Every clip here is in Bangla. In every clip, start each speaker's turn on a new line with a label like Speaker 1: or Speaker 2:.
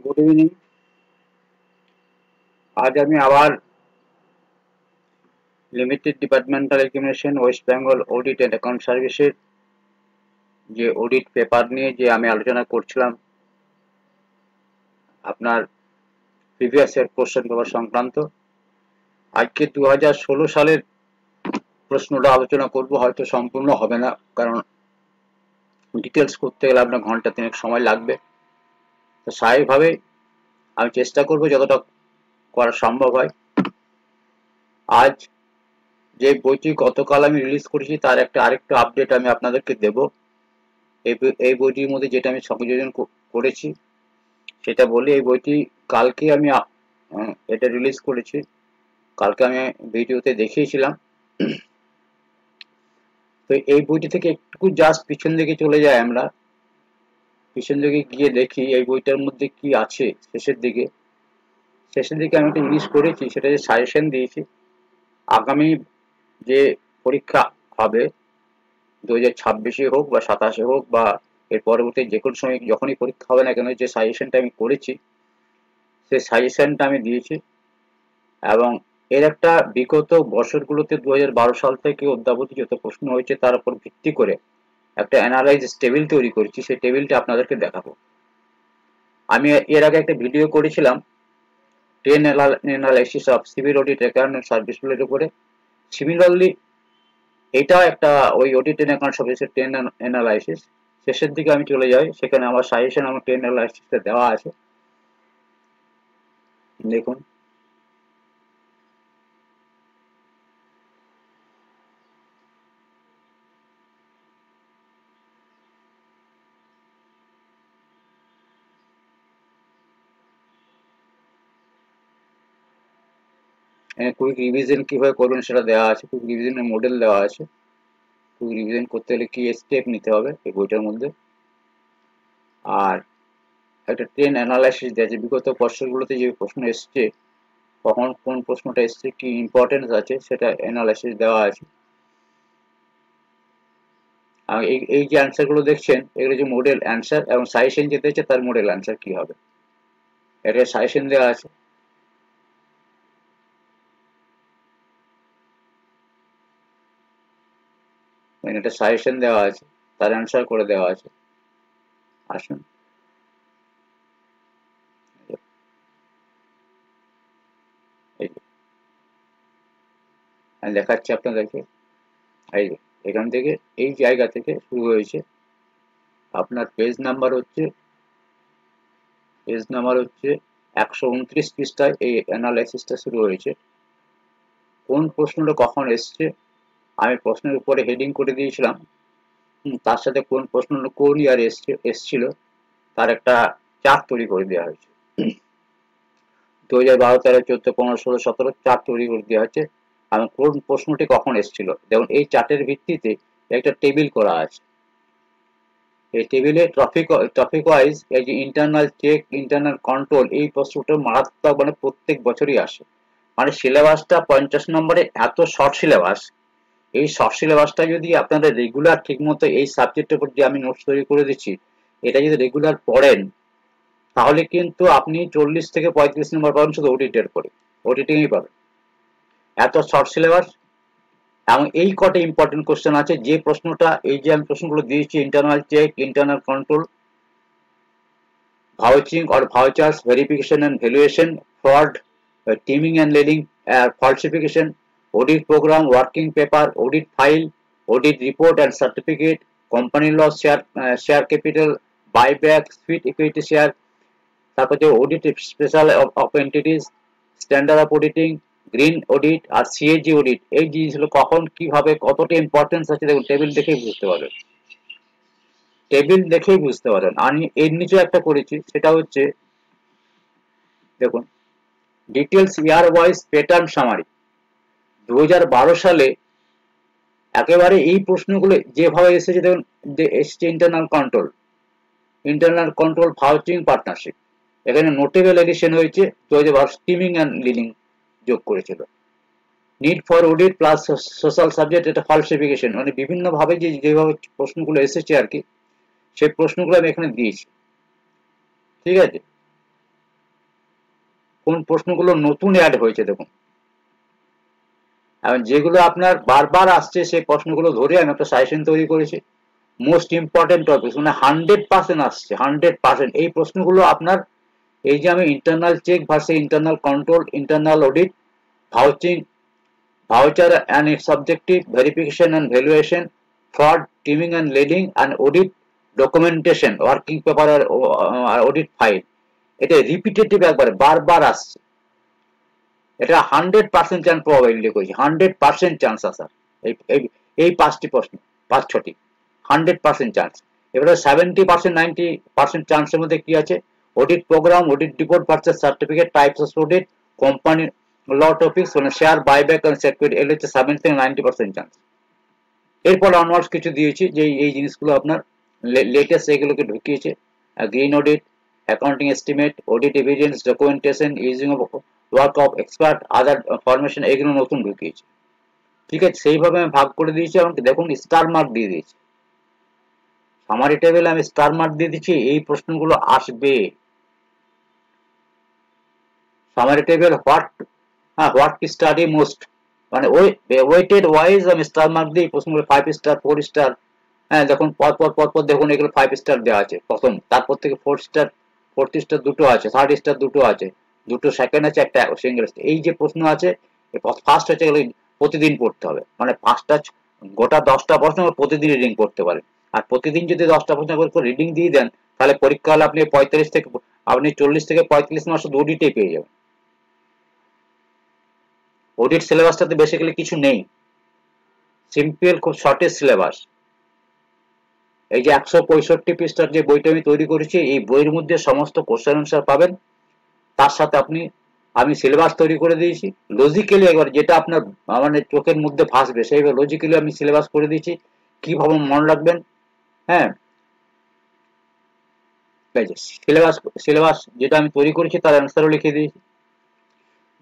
Speaker 1: Good evening. आज আমি আবার limited departmental examination West Bengal audit and account সার্ভিসের যে অডিট পেপার নিয়ে যে আমি আলোচনা করছিলাম আপনার প্রিভিয়াস ইয়ার কোশ্চেন পেপার সংক্রান্ত। আজকে 2016 সালের প্রশ্নটা আলোচনা করব, হয়তো সম্পূর্ণ হবে না, কারণ ডিটেলস করতে গেলে আপনার ঘন্টা তিনেক সময় লাগবে। তো স্বাভাবিকভাবে আমি চেষ্টা করব যতটা করা সম্ভব হয়। আজ যে বইটি গতকাল আমি রিলিজ করেছি তার আরেকটা আপডেট আমি আপনাদেরকে দেব। এই বইটির মধ্যে যেটা আমি সংযোজন করেছি সেটা বলি। এই বইটি কালকে আমি এটা রিলিজ করেছি, কালকে আমি ভিডিওতে দেখিয়েছিলাম। তো এই বইটি থেকে একটু জাস্ট পিছন দিকে চলে যাই, আমরা পিছন দিকে গিয়ে দেখি এই বইটার মধ্যে কি আছে। শেষের দিকে আমি একটা জিনিস করেছি, সেটা যে সাজেশন দিয়েছি আগামী যে পরীক্ষা হবে 2026 হোক বা 27 হোক বা এর পরবর্তী যে কোনো সময় যখনই পরীক্ষা হবে না কেন, যে সাজেশনটা আমি করেছি সেই সাজেশনটা আমি দিয়েছি। এবং এর একটা বিগত বছরগুলোতে 2012 সাল থেকে অদ্যাবধি যত প্রশ্ন হয়েছে তার উপর ভিত্তি করে একটা অ্যানালাইসিস টেবিল তৈরি করেছি। সেই টেবিলটা আপনাদেরকে দেখাবো। আমি এর আগে একটা ভিডিও করেছিলাম 10 analysis of civil audit account সার্ভিসগুলোর উপরে। সিমিলারলি এটা একটা ওই অডিট এন্ড অ্যাকাউন্ট সার্ভিসের 10 অ্যানালাইসিস। শেষের দিকে আমি চলে যাই, সেখানে আমার সাজেশন আমার 10 অ্যানালাইসিসটা দেওয়া আছে, দেখুন। কুইক রিভিশন কিভাবে করবেন সেটা দেওয়া আছে, কুইক রিভিশনের মডেল দেওয়া আছে, কুইক রিভিশন করতে হলে কি স্টেপ নিতে হবে এই বইটার মধ্যে। আর একটা 10 অ্যানালাইসিস দেওয়া আছে, বিগত বছরগুলোতে যে প্রশ্ন এসছে, কখন কোন প্রশ্নটা এসছে, কি ইম্পর্টেন্স আছে সেটা অ্যানালাইসিস দেওয়া আছে। আর এই যে অ্যান্সারগুলো দেখছেন এগুলো যে মডেল অ্যান্সার, এবং সাজেশন যেতে হচ্ছে তার মডেল অ্যান্সার কি হবে, এটা সাজেশন দেওয়া আছে। এটা সাজেশন দেওয়া আছে, তার অ্যান্সার করে দেওয়া আছে। আসুন এই যে আমি দেখাচ্ছি আপনাদেরকে। এই যে এখান থেকে এই জায়গা থেকে শুরু হয়েছে আপনার পেজ নাম্বার হচ্ছে 129 পৃষ্ঠায় এই অ্যানালাইসিসটা শুরু হয়েছে। কোন প্রশ্নটা কখন এসছে আমি প্রশ্নের উপরে হেডিং করে দিয়েছিলাম, তার সাথে কোন প্রশ্নটা কোন ইয়ার এসছিল তার একটা চার্ট তৈরি করে দেওয়া হয়েছে। 2012, 13, 14, 15, 16, 17 চার্ট তৈরি করে দেওয়া হচ্ছে এবং কোন প্রশ্নটি কখন এসছিল। যেমন এই চার্টের ভিত্তিতে একটা টেবিল করা আছে। এই টেবিলে টপিক ওয়াইজ এই যে ইন্টারনাল চেক, ইন্টারনাল কন্ট্রোল, এই প্রশ্নটা মারাত্মক, মানে প্রত্যেক বছরই আসে। মানে সিলেবাসটা 50 নম্বরে এত শর্ট সিলেবাস। এই শর্ট সিলেবাসটা যদি আপনাদের রেগুলার ঠিকমতো এই সাবজেক্টের উপর যে আমি নোটস তৈরি করে দিচ্ছি এটা যদি রেগুলার পড়েন তাহলে কিন্তু আপনি 40 থেকে 35 নম্বর পাবেন শুধু অডিটের করে, অডিটিংই পাবেন। এত শর্ট সিলেবাস এবং এই কটা ইম্পর্টেন্ট কোশ্চেন আছে। যে প্রশ্নটা এই যে আমি প্রশ্নগুলো দিয়েছি, internal check, internal control, vouching or vouchers, verification and valuation, fraud, teaming and lending, falsification, audit program, working paper, audit file, audit report and certificate, company law, share capital, buyback, sweet equity share, তারপর যে audit special of entities, standard of auditing, green audit আর সিএজি অডিট, এই জিনিসগুলো কখন কিভাবে কতটা ইম্পর্টেন্স আছে দেখুন টেবিল দেখেই বুঝতে পারবেন। টেবিল দেখেই বুঝতে পারবেন। আমি এর নিচে একটা করেছি, সেটা হচ্ছে দেখুন ডিটেলস ইয়ার ওয়াইজ প্যাটার্ন সামারি। 2012 সালে একেবারে এই প্রশ্নগুলো যেভাবে এসেছে দেখুন, যে এসছে ইন্টারনাল কন্ট্রোল ভাউচিং পার্টনারশিপ, এখানে নোটেবল এডিশন হয়েছে 2012 স্টিমিং অ্যান্ড লিলিং যোগ করেছিল। Need for audit plus social subject, এটা ফালসিফিকেশন, মানে বিভিন্ন ভাবে যেভাবে প্রশ্নগুলো এসেছে আর কি, সেই প্রশ্নগুলো আমি এখানে দিয়েছি। ঠিক আছে, কোন প্রশ্নগুলো নতুন অ্যাড হয়েছে দেখুন। এবং যেগুলো আপনার বারবার আসছে সেই প্রশ্নগুলো ধরে আমি একটা সাজেশন তৈরি করেছি। মোস্ট ইম্পর্টেন্ট টপিক মানে 100% আসছে, 100%। এই প্রশ্নগুলো আপনার এই যে আমি internal check versus internal control, internal audit, vouching, voucher and its objective, verification and valuation, fraud, teaming and leading, and audit documentation, working paper or audit file, এটা রিপিটেটিভ একবার বারবার আসছে। এটা 100% চান্স প্রবাবিলিটি করেছি, 100% চান্স আসার এই 5টি প্রশ্ন, 5-6টি 100% চান্স। এবারে 70% 90% চান্সের মধ্যে কি আছে? Audit programme, audit report versus certificate, types of audit, company law topics মানে শেয়ার বাইব্যাক এন্ড সিকিউরিটি, এর হচ্ছে 70 থেকে 90% চান্স। এরপর অনওয়ার্ডস কিছু দিয়েছি যে এই জিনিসগুলো আপনার লেটেস্ট এগুলোকে ঢুকিয়েছে। Green audit, accounting estimate, audit evidence, documentation, using of work of expert, other formation, এগুলো নতুন ঢুকিয়েছে। ঠিক আছে, সেইভাবে আমি ভাগ করে দিয়েছি এবং দেখুন স্টার মার্ক দিয়ে দিয়েছি। সামারি টেবিলে আমি স্টার মার্ক দিয়ে দিচ্ছি, এই প্রশ্নগুলো আসবে। Summary table what study most মানে ওয়েটেড ওয়াইজ আমি স্টার মার্ক দিই প্রশ্নগুলো 5 স্টার 4 স্টার। হ্যাঁ দেখুন পরপর দেখুন এগুলো 5 স্টার দেওয়া আছে প্রথম, তারপর থেকে 4 স্টার, 4th স্টার দুটো আছে, 3rd স্টার দুটো আছে, দুটো সেকেন্ড আছে, একটা সিঙ্গেল স্টার। এই যে প্রশ্ন আছে ফার্স্ট হচ্ছে এগুলো প্রতিদিন পড়তে হবে, মানে 5টা গোটা 10টা প্রশ্ন প্রতিদিন রিডিং করতে পারেন। আর প্রতিদিন যদি 10টা প্রশ্ন করে রিডিং দিয়ে দেন তাহলে পরীক্ষা হলে আপনি 40 থেকে 45 মাস অডিটেই পেয়ে যাবেন। অডিট সিলেবাসটাতে বেসিক্যালি কিছু নেই, সিম্পল খুব শর্টেজ সিলেবাস। এই যে 165 পৃষ্ঠার যে বইটা আমি তৈরি করেছি এই বইয়ের মধ্যে সমস্ত কোশ্চেন আনসার পাবেন। তার সাথে আমি সিলেবাস তৈরি করে দিয়েছি লজিক্যালি, একবার যেটা আপনার মানে চোখের মধ্যে ভাসবে সেইভাবে লজিক্যালি আমি সিলেবাস করে দিয়েছি, কিভাবে মনে রাখবেন। হ্যাঁ, সিলেবাস যেটা আমি তৈরি করেছি তার অ্যান্সারও লিখে দিয়েছি।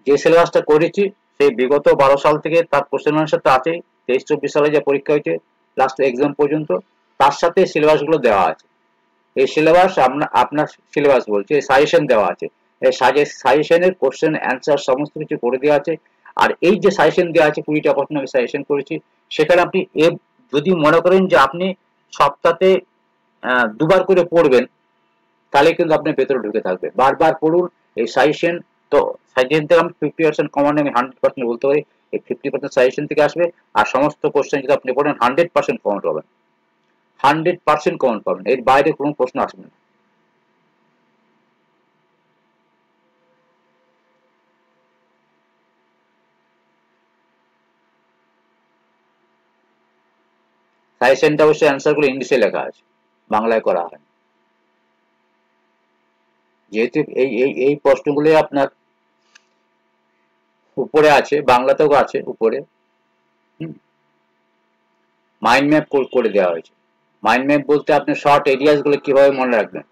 Speaker 1: যে সিলেবাসটা করেছি সেই বিগত 12 সাল থেকে তার কোশ্চেন আনসার তো আছেই, 23-24 সালে যে পরীক্ষা হয়েছে লাস্ট এক্সাম পর্যন্ত, তার সাথে সিলেবাসগুলো দেওয়া আছে। এই সিলেবাস আপনার সিলেবাস বলছে, এই সাজেশন দেওয়া আছে, এই সাজেশনের কোশ্চেন অ্যান্সার সমস্ত কিছু করে দেওয়া আছে। আর এই যে সাজেশন দেওয়া আছে 20টা প্রশ্ন আমি সাজেশন করেছি, সেখানে আপনি যদি মনে করেন যে আপনি সপ্তাহে 2বার করে পড়বেন তাহলে কিন্তু আপনার ভেতরে ঢুকে থাকবে। বারবার পড়ুন এই সাজেশন। তো সাজেশন থেকে আমি 50% কমন আমি 100% বলতে পারি, এই 50% সাজেশন থেকে আসবে। আর সমস্ত কোশ্চেন যদি আপনি পড়েন 100% কমন পাবেন, 100% কমন পাবেন, এর বাইরে কোনো প্রশ্ন আসবে না। সাজেশনটা অবশ্যই অ্যান্সারগুলো ইংলিশে লেখা আছে, বাংলায় করা হয়। যেহেতু এই প্রশ্নগুলো আপনার উপরে আছে, বাংলাতেও আছে উপরে। মাইন্ড ম্যাপ করে দেওয়া হয়েছে। মাইন্ড ম্যাপ বলতে আপনি শর্ট এরিয়াস গুলো কিভাবে মনে রাখবেন।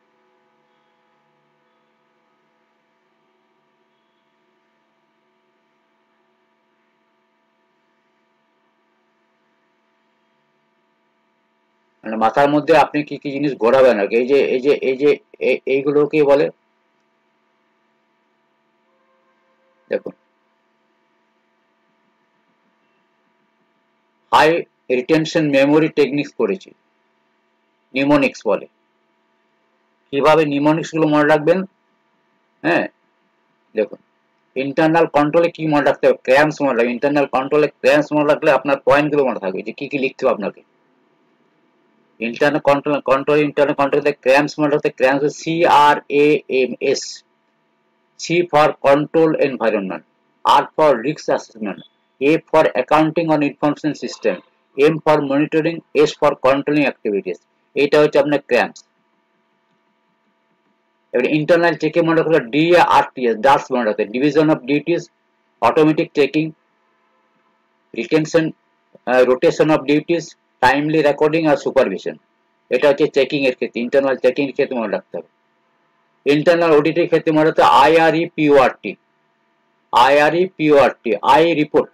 Speaker 1: মানে মাথার মধ্যে আপনি কি কি জিনিস ঘোরাবেন আর কি, এইগুলোকে বলে দেখুন হাই রিটেনশন মেমোরি টেকনিক্স করেছি, নিউমোনিক্স বলে। কিভাবে নিউমোনিক্স গুলো মনে রাখবেন? হ্যাঁ দেখুন, ইন্টারনাল কন্ট্রোলে কি মনে রাখতে হবে, ক্র্যাম্পস মনে রাখবে। ইন্টারনাল কন্ট্রোলে ক্র্যাম্পস মনে রাখলে আপনার পয়েন্ট গুলো মনে থাকবে যে কি কি লিখতে হবে আপনাকে। ইন্টারনাল কন্ট্রোল ক্র্যাম্পস মনে রাখতে, cramps CRAMS, C for control environment, R for risk assessment, A for accounting on information system, M for monitoring, S for controlling activities। এটা হচ্ছে আপনার ক্র্যাম্পস। এবার ইন্টারনাল চেকে মনে রাখতে DARTS ডার্স মনে রাখতে, division of duties, automatic checking, retention, rotation of duties, timely recording আর সুপারভিশন। এটা হচ্ছে চেকিং এর ক্ষেত্রে, ইন্টারনাল চেকিং এর ক্ষেত্রে মনে রাখতে হবে। ইন্টারনাল অডিটের ক্ষেত্রে মনে রাখতে IREPORT, I report,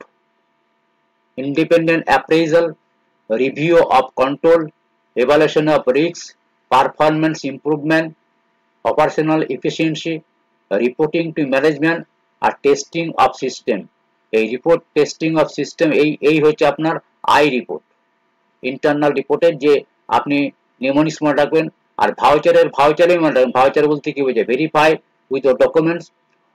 Speaker 1: independent appraisal, review of control, evaluation of risks, performance improvement, operational efficiency, reporting to management আর টেস্টিং অফ সিস্টেম। এই রিপোর্ট টেস্টিং অফ সিস্টেম এই হচ্ছে আপনার আই রিপোর্ট, ইন্টারনাল রিপোর্টের যে আপনি নিউমোনিক্স মনে রাখবেন। আর ভাউচারে মনে রাখবেন, ভাউচার বলতে কি বোঝায়, verify with documents,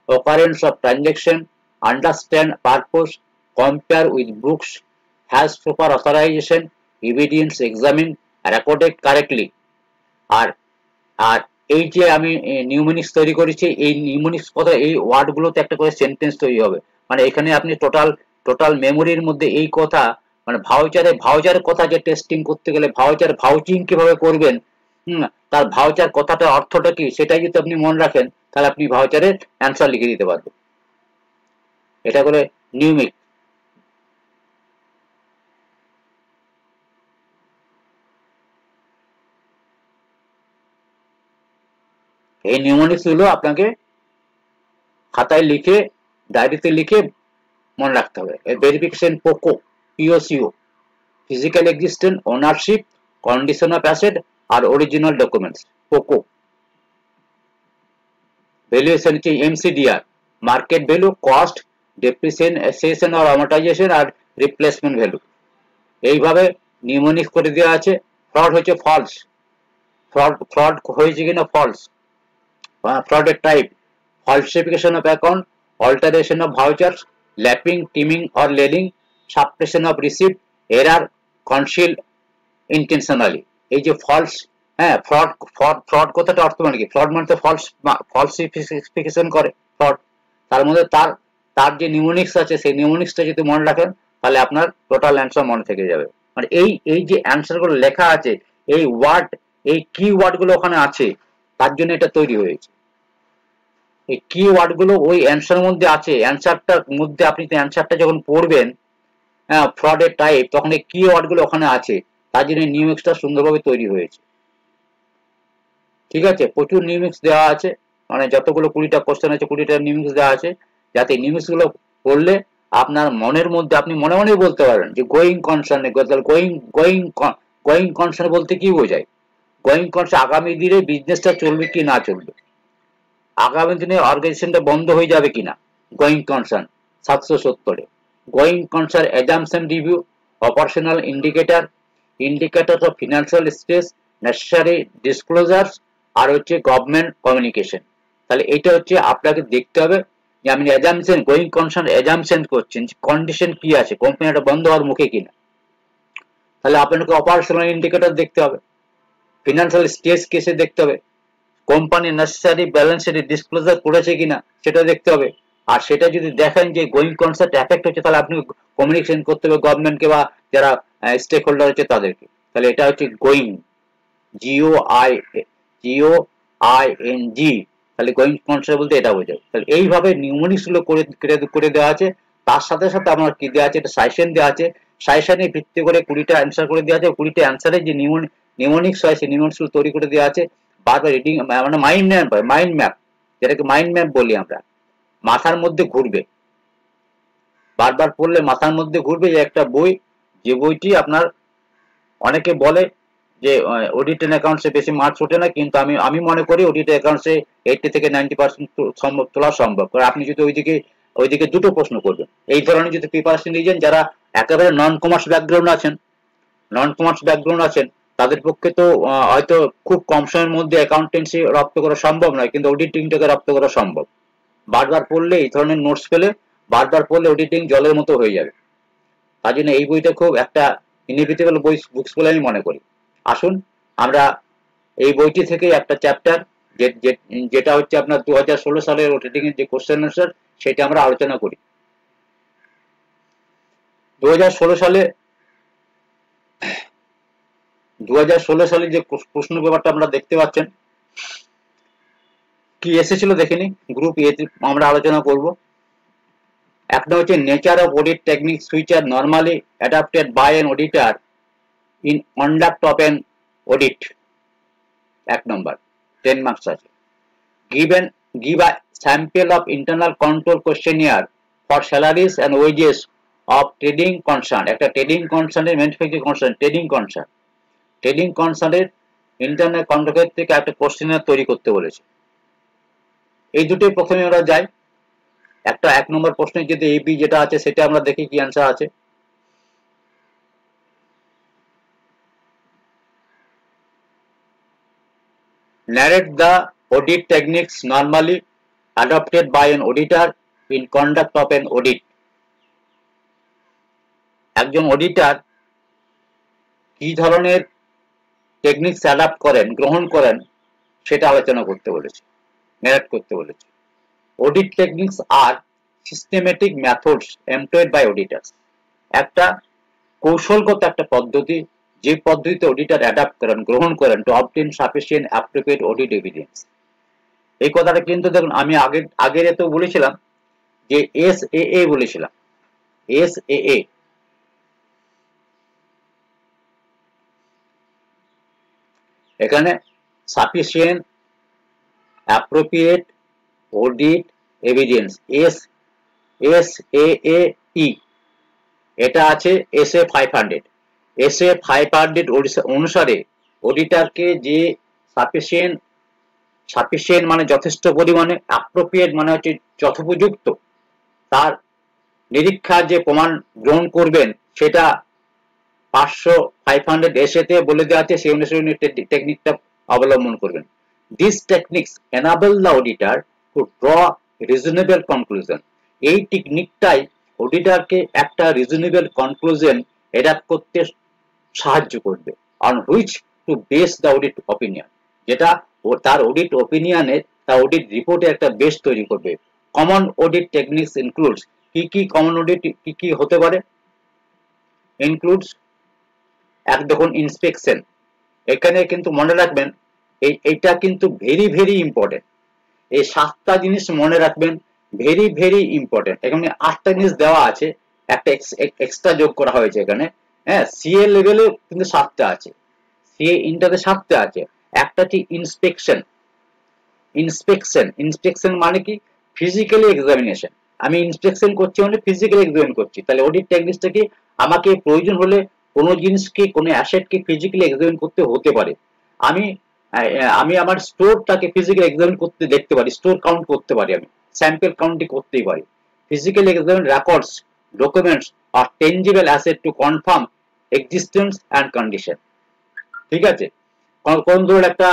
Speaker 1: occurrence of transaction, understand purpose, compare with books, has proper authorization, evidence examined, recorded correctly। আর আর এই যে আমি নিউমোনিক্স তৈরি করেছি, এই নিউমোনিক্স কথা এই ওয়ার্ডগুলোতে একটা করে সেন্টেন্স তৈরি হবে। মানে এখানে আপনি টোটাল মেমোরির মধ্যে এই কথা, মানে ভাউচারের কথা যে টেস্টিং করতে গেলে ভাউচিং কিভাবে করবেন, তার ভাউচার কথাটার অর্থটা কি সেটাই যদি আপনি মনে রাখেন, তাহলে আপনি ভাউচারের অ্যান্সার লিখে দিতে পারবেন। এটা করে নিউমিক। এই নিউমোনিক্স গুলো আপনাকে খাতায় লিখে, ডায়েরিতে লিখে মনে রাখতে হবে। Verification poco, POCO, physical existence, ownership, condition of asset আর অরিজিনাল ডকুমেন্টস পোকো। ভ্যালুয়েশন হচ্ছে MCDR, market value, cost, depreciation আর অ্যামর্টাইজেশন আর রিপ্লেসমেন্ট ভ্যালু। এইভাবে নিউমোনিক্স করে দেওয়া আছে। ফ্রড হচ্ছে ফলস, ফ্রড হয়েছে কিনা ফলস, ফ্রডের type, falsification of account, alteration of vouchers, lapping, teaming or lailing, suppression of receipt, error, conceal intentionally। এই যে ফলস, হ্যাঁ, ফ্রড কথাটা অর্থ মানে কি, ফ্রড মানে তো ফলসিফিকেশন করে ফ্রড। তার মধ্যে তার যে নিউমোনিক্স আছে, সেই নিউমোনিক্সটা যদি মনে রাখেন, তাহলে আপনার টোটাল অ্যান্সার মনে থেকে যাবে। মানে এই যে অ্যান্সার গুলো লেখা আছে, এই কি ওয়ার্ড গুলো ওখানে আছে, তার জন্য এটা তৈরি হয়েছে। এই কি ওয়ার্ড গুলো ওই অ্যান্সার মধ্যে আছে, অ্যান্সারটার মধ্যে আপনি অ্যান্সারটা যখন পড়বেন, হ্যাঁ, ফ্রডের টাইপ, তখন এই কি ওয়ার্ড গুলো ওখানে আছে, তার জন্য নিউমিক্সটা সুন্দরভাবে তৈরি হয়েছে। ঠিক আছে, প্রচুর নিউমিক্স দেওয়া আছে, মানে যতগুলো 20টা কোশ্চেন আছে 20টা নিউমিক্স দেওয়া আছে, যাতে নিউমিক্স গুলো পড়লে আপনার মনের মধ্যে আপনি মনে মনে বলতে পারেন যে গোয়িং কনসার্ন, গোয়িং কনসার্ন বলতে কি বোঝায়, গোয়িং কনসার্ন আগামী দিনে বিজনেসটা চলবে কি না চলবে, আগামী দিনে অর্গানাইজেশনটা বন্ধ হয়ে যাবে কিনা, গোয়িং কনসার্ন 770-এ। Going concern assumption review, operational indicator of financial stress, necessary disclosures আর হচ্ছে গভর্নমেন্ট কমিউনিকেশন। তাহলে এটা হচ্ছে আপনাকে দেখতে হবে যে আমি অ্যাজাম্পশন, গোয়িং কনসার্ন অ্যাজাম্পশন করছেন কন্ডিশন কি আছে, কোম্পানিটা বন্ধ হওয়ার মুখে কিনা, তাহলে আপনাকে অপারেশনাল ইন্ডিকেটর দেখতে হবে, ফিনান্সিয়াল স্ট্রেস কেসে দেখতে হবে, company necessary balance sheet disclosure করেছে কিনা সেটা দেখতে হবে। আর সেটা যদি দেখেন যে গোয়িং কনসার্ন এফেক্ট হচ্ছে, তাহলে আপনি কমিউনিকেশন করতে হবে গভর্নমেন্টকে বা যারা স্টেক হোল্ডার হচ্ছে তাদেরকে। তাহলে এটা হচ্ছে গোয়িং, GOING। তাহলে গোয়িং কনসার্ন বলতে এটা বোঝায়। তাহলে এইভাবে নিউমোনিক্স গুলো করে দেওয়া আছে। তার সাথে সাথে আমার কি দেওয়া আছে, এটা সাজেশন দেওয়া আছে, সাজেশনে ভিত্তি করে 20টা অ্যান্সার করে দেওয়া আছে। 20টা অ্যান্সারে যে নিউমোনিক্স হয়, সেই নিউমোনিক্স গুলো তৈরি করে দেওয়া আছে। বারবার রিডিং, মানে মাইন্ড ম্যাপ, যেটাকে মাইন্ড ম্যাপ বলি আমরা, মাথার মধ্যে ঘুরবে, বারবার পড়লে মাথার মধ্যে ঘুরবে। যে একটা বই, যে বইটি আপনার, অনেকে বলে যে অডিট এন্ড অ্যাকাউন্টসে বেশি মার্কস ওঠে না, কিন্তু আমি মনে করি অডিট অ্যাকাউন্টসে 80 থেকে 90% সম্ভব তোলা সম্ভব। কারণ আপনি যদি ওইদিকে দুটো প্রশ্ন করবেন, এই ধরনের যদি প্রিপারেশন নিয়েছেন, যারা একেবারে নন কমার্স ব্যাকগ্রাউন্ড আছেন, তাদের পক্ষে তো হয়তো খুব কম সময়ের মধ্যে অ্যাকাউন্টেন্সি রপ্ত করা সম্ভব নয়, কিন্তু অডিটিংটাকে রপ্ত করা সম্ভব। বারবার পড়লে, এই ধরনের নোটস পেলে বারবার পড়লে অডিটিং জলের মতো হয়ে যাবে। তার জন্য এই বইটা খুব একটা ইনএভিটেবল বুকস বলে আমি মনে করি। আসুন আমরা এই বইটি থেকে একটা চ্যাপ্টার, যেটা হচ্ছে আপনার 2016 সালের অডিটিং এর যে কোশ্চেন আনসার, সেটা আমরা আলোচনা করি। 2016 সালে যে প্রশ্ন পেপারটা আমরা দেখতে পাচ্ছেন, কি এসেছিল দেখিনি, গ্রুপ এ আমরা আলোচনা করব। একটা হচ্ছে nature of audit techniques which are normally adapted by an auditor in conduct of an audit. 1 number, 10 marks আছে। give a sample of internal control questionnaire for salaries and wages of trading concern। একটা ট্রেডিং কনসার্নের, ম্যানুফ্যাকচারিং কনসার্ন, ট্রেডিং কনসার্নের ইন্টারনাল কন্ট্রোল থেকে একটা কোশ্চেনার তৈরি করতে বলেছে। এই দুটোই প্রথমে আমরা যাই। একটা 1 নম্বর প্রশ্নে যদি এবি যেটা আছে সেটা আমরা দেখি কি অ্যান্সার আছে। Narrate the audit techniques normally adopted by an auditor in conduct of an audit. একজন অডিটর কি ধরনের টেকনিক্স অ্যাডাপ্ট করেন, গ্রহণ করেন, সেটা আলোচনা করতে বলেছে, ন্যারেট করতে বলেছে। Audit techniques are systematic methods employed by auditors. একটা কৌশলগত একটা পদ্ধতি, যে পদ্ধতিতে অডিটর অ্যাডাপ্ট করেন, গ্রহণ করেন to obtain sufficient appropriate audit evidence. এই কথাটা কিন্তু দেখুন আমি আগের এতেও বলেছিলাম যে SAA বলেছিলাম, SAA এখানে sufficient appropriate audit evidence, SAAE, এটা আছে SA 500। SA 500 অনুসারে অডিটরকে যে সাফিসিয়েন্ট মানে যথেষ্ট পরিমাণে, অ্যাপ্রোপ্রিয়েট মানে হচ্ছে যথোপযুক্ত, তার নিরীক্ষার যে প্রমাণ গ্রহণ করবেন সেটা 500 এসেতে বলে দেওয়া আছে, সেই অনুসারে টেকনিকটা অবলম্বন করবেন। This techniques enable the auditor two draw reasonable conclusion. এই টেকনিকটাই অডিটরকে একটা রিজনেবল কনক্লুশন অ্যাডাপ্ট করতে সাহায্য করবে, on which to base the audit opinion, যেটা তার অডিট অপিনিয়নে, তার অডিট রিপোর্টে একটা বেস তৈরি করবে। কমন অডিট টেকনিক্স ইনক্লুডস, কি কমন অডিট কি হতে পারে? ইনক্লুডস, এক দেখুন ইন্সপেকশন। এখানে কিন্তু মনে রাখবেন এইটা কিন্তু ভেরি ভেরি ইম্পর্টেন্ট। এই 7টা জিনিস মনে রাখবেন, ভেরি ভেরি ইম্পর্টেন্ট। এখানে 8টা জিনিস দেওয়া আছে, একটা এক্সট্রা যোগ করা হয়েছে এখানে। হ্যাঁ, সিএ লেভেলে কিন্তু 7টা আছে, সিএ ইন্টারে 7টা আছে। একটা হচ্ছে ইন্সপেকশন। ইন্সপেকশন মানে কি? Physically examination. আমি ইন্সপেকশন করছি মানে ফিজিক্যালি এক্সামিন করছি। তাহলে অডিট টেকনিক্সটা কি? আমাকে প্রয়োজন হলে কোনো জিনিসকে, কোনো অ্যাসেটকে ফিজিক্যালি এক্সামিন করতে হতে পারে। আমি আমার স্টোরটাকে ফিজিক্যালি এক্সামিন করতে দেখতে পারি, স্টোর কাউন্ট করতে পারি, আমি স্যাম্পল কাউন্টই করতেই পারি। ফিজিক্যালি এক্সামিন রেকর্ডস, ডকুমেন্টস আর tangible asset to confirm existence and condition. ঠিক আছে? কোন ধরুন একটা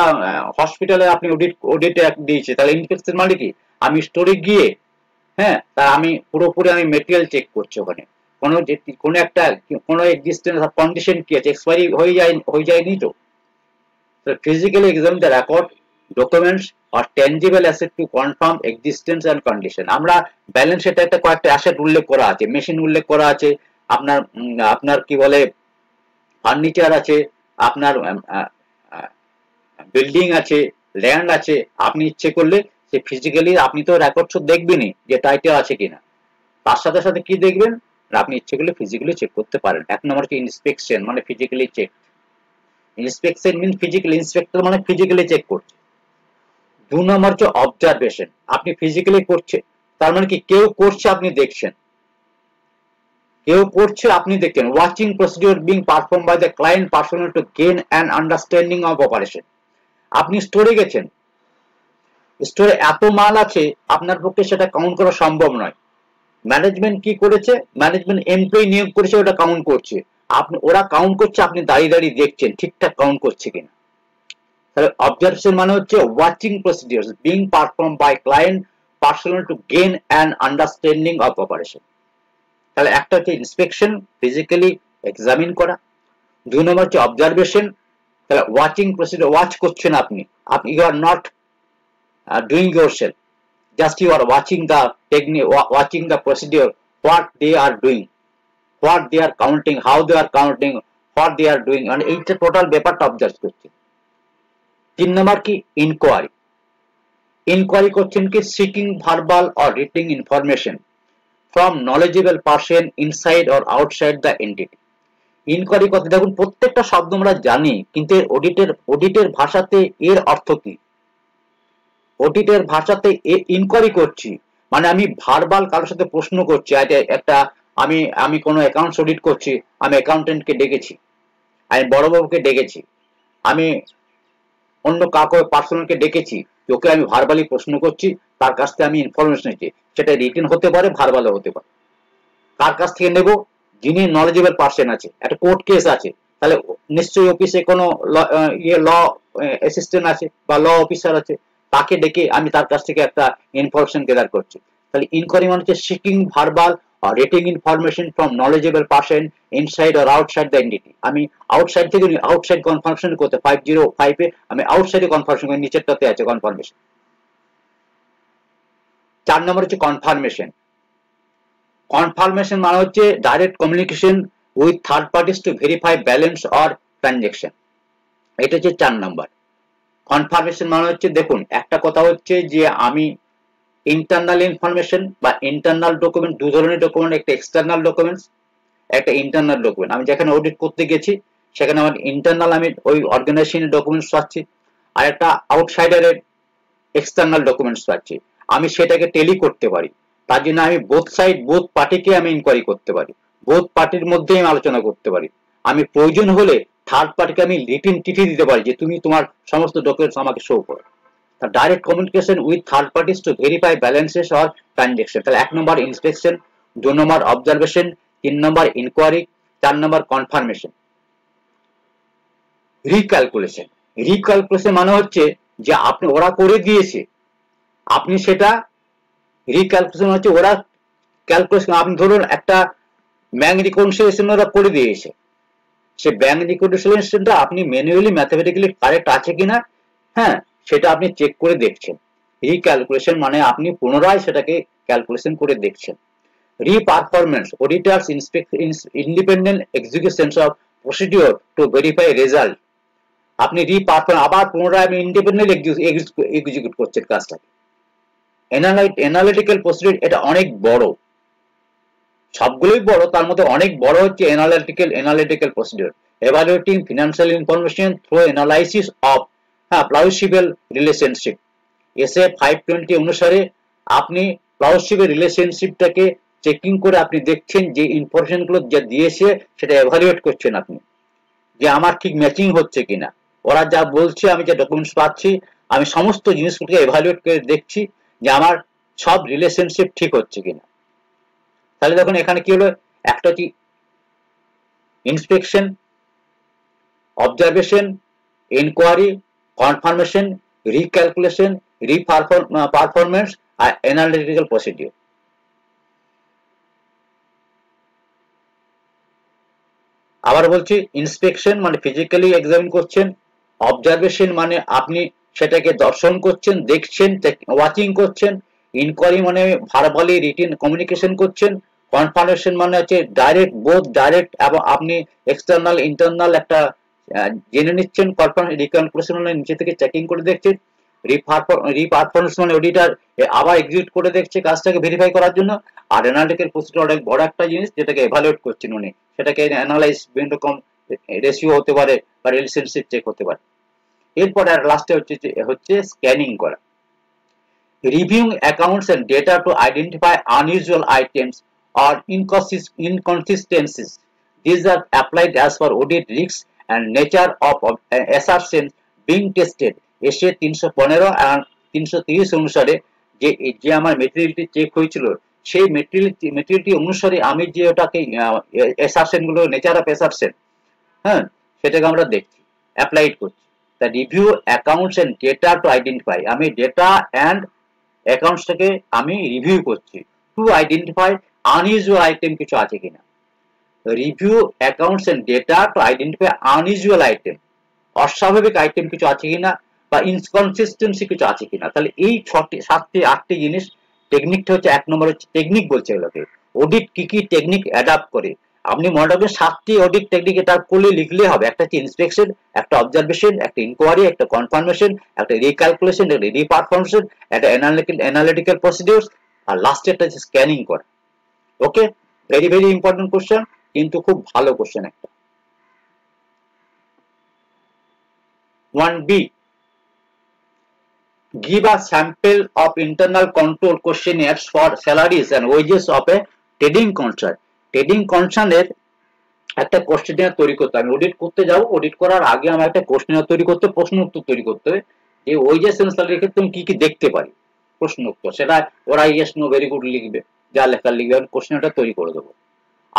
Speaker 1: হসপিটালে আপনি অডিট দিয়েছে, তাহলে ইন্সপেকশন মানে কি? আমি স্টোরে গিয়ে, হ্যাঁ, তা আমি পুরোপুরি আমি মেটেরিয়াল চেক করছি, ওখানে কোনো একটা কোনো এক্সিস্টেন্স কন্ডিশন কি আছে, এক্সপায়ারি হয়ে যায়নি তো। physically examine the record, documents or tangible asset to confirm existence and condition. আমরা ব্যালেন্স শিটে একটা কয়েকটা অ্যাসেট উল্লেখ করা আছে, মেশিন উল্লেখ করা আছে, আপনার কি বলে ফার্নিচার আছে, আপনার বিল্ডিং আছে, ল্যান্ড আছে। আপনি ইচ্ছে করলে সে ফিজিক্যালি আপনি তো রেকর্ড দেখবেনই যে টাইটেল আছে কিনা, তার সাথে সাথে কি দেখবেন, আপনি ইচ্ছে করলে ফিজিক্যালি চেক করতে পারেন। এক নম্বর হচ্ছে ইন্সপেকশন, মানে ফিজিক্যালি চেক। ইন্সপেকশন মিন ফিজিক্যালি, ইন্সপেক্টর মানে ফিজিক্যালি চেক করছে। 2 নম্বর হচ্ছে অবজারভেশন, আপনি ফিজিক্যালি করছে, তার মানে কি কেউ করছে আপনি দেখছেন, কেউ করছে আপনি দেখছেন। Watching procedure being perform by the client personal to gain an understanding of operation. আপনি স্টোরে গেছেন, স্টোরে এত মাল আছে, আপনার পক্ষে সেটা কাউন্ট করা সম্ভব নয়। ম্যানেজমেন্ট কি করেছে? ম্যানেজমেন্ট এমপ্লয়ি নিয়োগ করেছে, ওটা কাউন্ট করছে। ওরা কাউন্ট করছে, আপনি দাঁড়িয়ে দাঁড়িয়ে দেখছেন ঠিকঠাক কাউন্ট করছে কিনা। তাহলে অবজারভেশন মানে হচ্ছে watching procedures being perform by client personal to gain an understanding of operation. তাহলে একটা হচ্ছে ইন্সপেকশন, ফিজিক্যালি এক্সামিন করা। 2 নম্বর হচ্ছে অবজারভেশন, তাহলে ওয়াচিং প্রসিডিওর, ওয়াচ করছেন আপনি, you are not doing yourself, just you are watching the technique, watching the procedure, what they are doing, what they are counting, how they are counting, what they are doing, and এইটা টোটাল ব্যাপারটা অবজার্ভ করছে। 3 নম্বর কি? ইনকোয়ারি। ইনকোয়ারি করছেন কি? Seeking verbal or writing information from knowledgeable person inside or outside the entity. Inquiry করতে দেখুন প্রত্যেকটা শব্দ আমরা জানি, কিন্তু অডিটের ভাষাতে এর অর্থ কি? অডিটের ভাষাতে ইনকোয়ারি করছি মানে আমি ভার্বাল কারোর সাথে প্রশ্ন করছি। একটা আমি কোনো অ্যাকাউন্টস অডিট করছি, আমি অ্যাকাউন্টেন্টকে ডেকেছি, আমি বড়বাবুকে ডেকেছি, আমি অন্য কাউকে পার্সোনালকে ডেকেছি, ওকে আমি ভার্বালি প্রশ্ন করছি, তার কাছ থেকে আমি ইনফরমেশন নিচ্ছি, সেটা রিটেন হতে পারে, ভার্বালও হতে পারে। কার কাছ থেকে নেব? যিনি নলেজেবল পার্সন আছে, একটা কোর্ট কেস আছে, তাহলে নিশ্চয়ই অফিসে কোনো ল অ্যাসিস্ট্যান্ট আছে বা ল অফিসার আছে, তাকে ডেকে আমি তার কাছ থেকে একটা ইনফরমেশন গ্যাদার করছি। তাহলে ইনকোয়ারি মানে হচ্ছে seeking verbal or getting information from knowledgeable person inside or outside the entity। আমি আউটসাইড থেকে আউটসাইড কনফার্মেশন করতে 505 এ আমি আউটসাইডে কনফার্মেশন করি, নিচেরটাতে আছে কনফার্মেশন। 4 নম্বর হচ্ছে কনফার্মেশন। কনফার্মেশন মানে হচ্ছে direct communication with third parties to verify balance or transaction, এটা হচ্ছে 4 নম্বর। কনফার্মেশন মানে হচ্ছে, দেখুন একটা কথা হচ্ছে যে আমি ইন্টারনাল ইনফরমেশন বা ইন্টারনাল ডকুমেন্ট, দু ধরনের ডকুমেন্ট, একটা এক্সটার্নাল ডকুমেন্টস, একটা ইন্টারনাল ডকুমেন্ট। আমি যেখানে অডিট করতে গেছি সেখানে আমার ইন্টারনাল আমি ওই অর্গানাইজেশনের ডকুমেন্টস পাচ্ছি, আর একটা আউটসাইডারের এক্সটার্নাল ডকুমেন্টস পাচ্ছি। আমি সেটাকে টেলি করতে পারি, তার জন্য আমি বোথ সাইড বোথ পার্টিকে আমি ইনকোয়ারি করতে পারি, বোথ পার্টির মধ্যে আমি আলোচনা করতে পারি। আমি প্রয়োজন হলে থার্ড পার্টিকে আমি রিটেন চিঠি দিতে পারি যে তুমি তোমার সমস্ত ডকুমেন্টস আমাকে শো করো। Direct communication with third parties to verify balances or transaction. তাহলে 1 নম্বর ইন্সপেকশন, 2 নম্বর অবজারভেশন, 3 নম্বর ইনকোয়ারি, 4 নম্বর কনফার্মেশন। রিক্যালকুলেশন। রিক্যালকুলেশন মানে হচ্ছে যে আপনি ওরা করে দিয়েছে, আপনি সেটা রিক্যালকুলেশন হচ্ছে ওরা ক্যালকুলেশন, আপনি ধরুন একটা ব্যাংক রিকনসিলিয়েশন ওরা করে দিয়েছে, সে ব্যাংক রিকনসিলিয়েশনটা আপনি ম্যানুয়ালি ম্যাথমেটিক্যালি কারেক্ট আছে কিনা, হ্যাঁ, সেটা আপনি চেক করে দেখছেন। রিক্যালকুলেশন মানে আপনি পুনরায় সেটাকে ক্যালকুলেশন করে দেখছেন। Reperformance, auditors independent executions of procedure to verify result. আপনি রিপারফর্ম আবার পুনরায় আপনি ইন্ডিপেন্ডেন্ট এক্সিকিউট করছেন কাজটা। অ্যানালিটিক্যাল প্রসিডিওর, এটা অনেক বড়, সবগুলোই বড়, তার মধ্যে অনেক বড় হচ্ছে analytical procedure. Evaluating financial information through analysis of plausible relationship. SA 520 অনুসারে আপনি প্লাউসিবল রিলেশনশিপটাকে চেকিং করে আপনি দেখছেন যে ইনফরমেশন গুলো যা দিয়েছে সেটা এভালুয়েট করছেন আপনি, যে আমার ঠিক ম্যাচিং হচ্ছে কিনা, ওরা যা বলছে আমি যে ডকুমেন্টস পাচ্ছি আমি সমস্ত জিনিসগুলোকে এভালুয়েট করে দেখছি যে আমার সব রিলেশনশিপ ঠিক হচ্ছে কিনা। তাহলে দেখুন এখানে কি হলো, একটা কি ইন্সপেকশন, অবজারভেশন, ইনকোয়ারি, কনফার্মেশন, রিক্যালকুলেশন, রিপারফরমেন্স আর অ্যানালিটিক্যাল প্রসিডিওর। আবার বলছি, ইন্সপেকশন মানে ফিজিক্যালি এক্সামিন করছেন, অবজারভেশন মানে আপনি সেটাকে দর্শন করছেন, দেখছেন, ওয়াচিং করছেন, ইনকোয়ারি মানে ভার্বালি রিটেন কমিউনিকেশন করছেন, কনফার্মেশন মানে হচ্ছে ডাইরেক্ট, বোথ ডাইরেক্ট এবং আপনি এক্সটার্নাল ইন্টারনাল একটা জেনে নিচ্ছেন, রিক্যালকুলেশন মানে নিচে থেকে চেকিং করে দেখছেন, রিপারফরমেন্স মানে অডিটর আবার এক্সিকিউট করে দেখছে কাজটাকে ভেরিফাই করার জন্য, আর অ্যানালিটিক্যাল প্রসিডিওর অনেক বড় একটা জিনিস যেটাকে এভালুয়েট করছেন উনি, সেটাকে অ্যানালাইজ বিভিন্ন রকম রেশিও হতে পারে বা রিলেশনশিপ চেক হতে পারে। এরপর আর লাস্টে হচ্ছে স্ক্যানিং করা। Reviewing accounts and data to identify unusual items or inconsistencies. These are applied as per audit risks and nature of assertions being tested. এসে 315 and 330 অনুসারে যে আমার মেটেরিয়ালটি চেক হয়েছিল সেই মেটেরিয়ালটি অনুসারে আমি যে ওটাকে অ্যাসারশন গুলো, নেচার অফ অ্যাসারশন, হ্যাঁ, সেটাকে আমরা দেখছি, অ্যাপ্লাইড করছি। তা review accounts and data to identify, আমি ডেটা অ্যান্ড অ্যাকাউন্টসটাকে আমি রিভিউ করছি টু আইডেন্টিফাই আনইউজুয়াল আইটেম কিছু আছে কিনা। Review accounts and data to identify unusual item, অস্বাভাবিক আইটেম কিছু আছে কিনা বা ইনকনসিস্টেন্সি কিছু আছে কিনা। তাহলে এই 7টি-8টি জিনিস, টেকনিকটা হচ্ছে 1 নম্বর হচ্ছে টেকনিক বলছে এগুলোকে। অডিট কি কি টেকনিক অ্যাডাপ্ট করে, আপনি মনে রাখবেন 7টি অডিট টেকনিক এটা করলে লিখলে হবে। একটা হচ্ছে ইন্সপেকশন, একটা অবজারভেশন, একটা ইনকোয়ারি, একটা কনফার্মেশন, একটা রিক্যালকুলেশন, একটা রিপারফরমেশন, একটা অ্যানালিটিক্যাল প্রসিডিওরস, আর লাস্টে একটা হচ্ছে স্ক্যানিং করা। ওকে, ভেরি ভেরি ইম্পর্টেন্ট কোশ্চেন, কিন্তু খুব ভালো কোশ্চেন একটা। 1B, give a sample of internal control questionnaires for salaries and wages of a trading concern. Trading কনসার্নের একটা কোশ্চেনিয়ার তৈরি করতে, আমি অডিট করতে যাব, অডিট করার আগে আমার একটা কোশ্চেনিয়ার তৈরি করতে, প্রশ্ন উত্তর তৈরি করতে হবে যে ওয়েজেস এন্ড স্যালারি ক্ষেত্রে তুমি কি কি দেখতে পারি, প্রশ্ন উত্তর, সেটা ওরা ইয়েস নো ভেরি গুড লিখবে, যা লেখার লিখবে, আমি কোশ্চেনিয়ারটা তৈরি করে দেবো।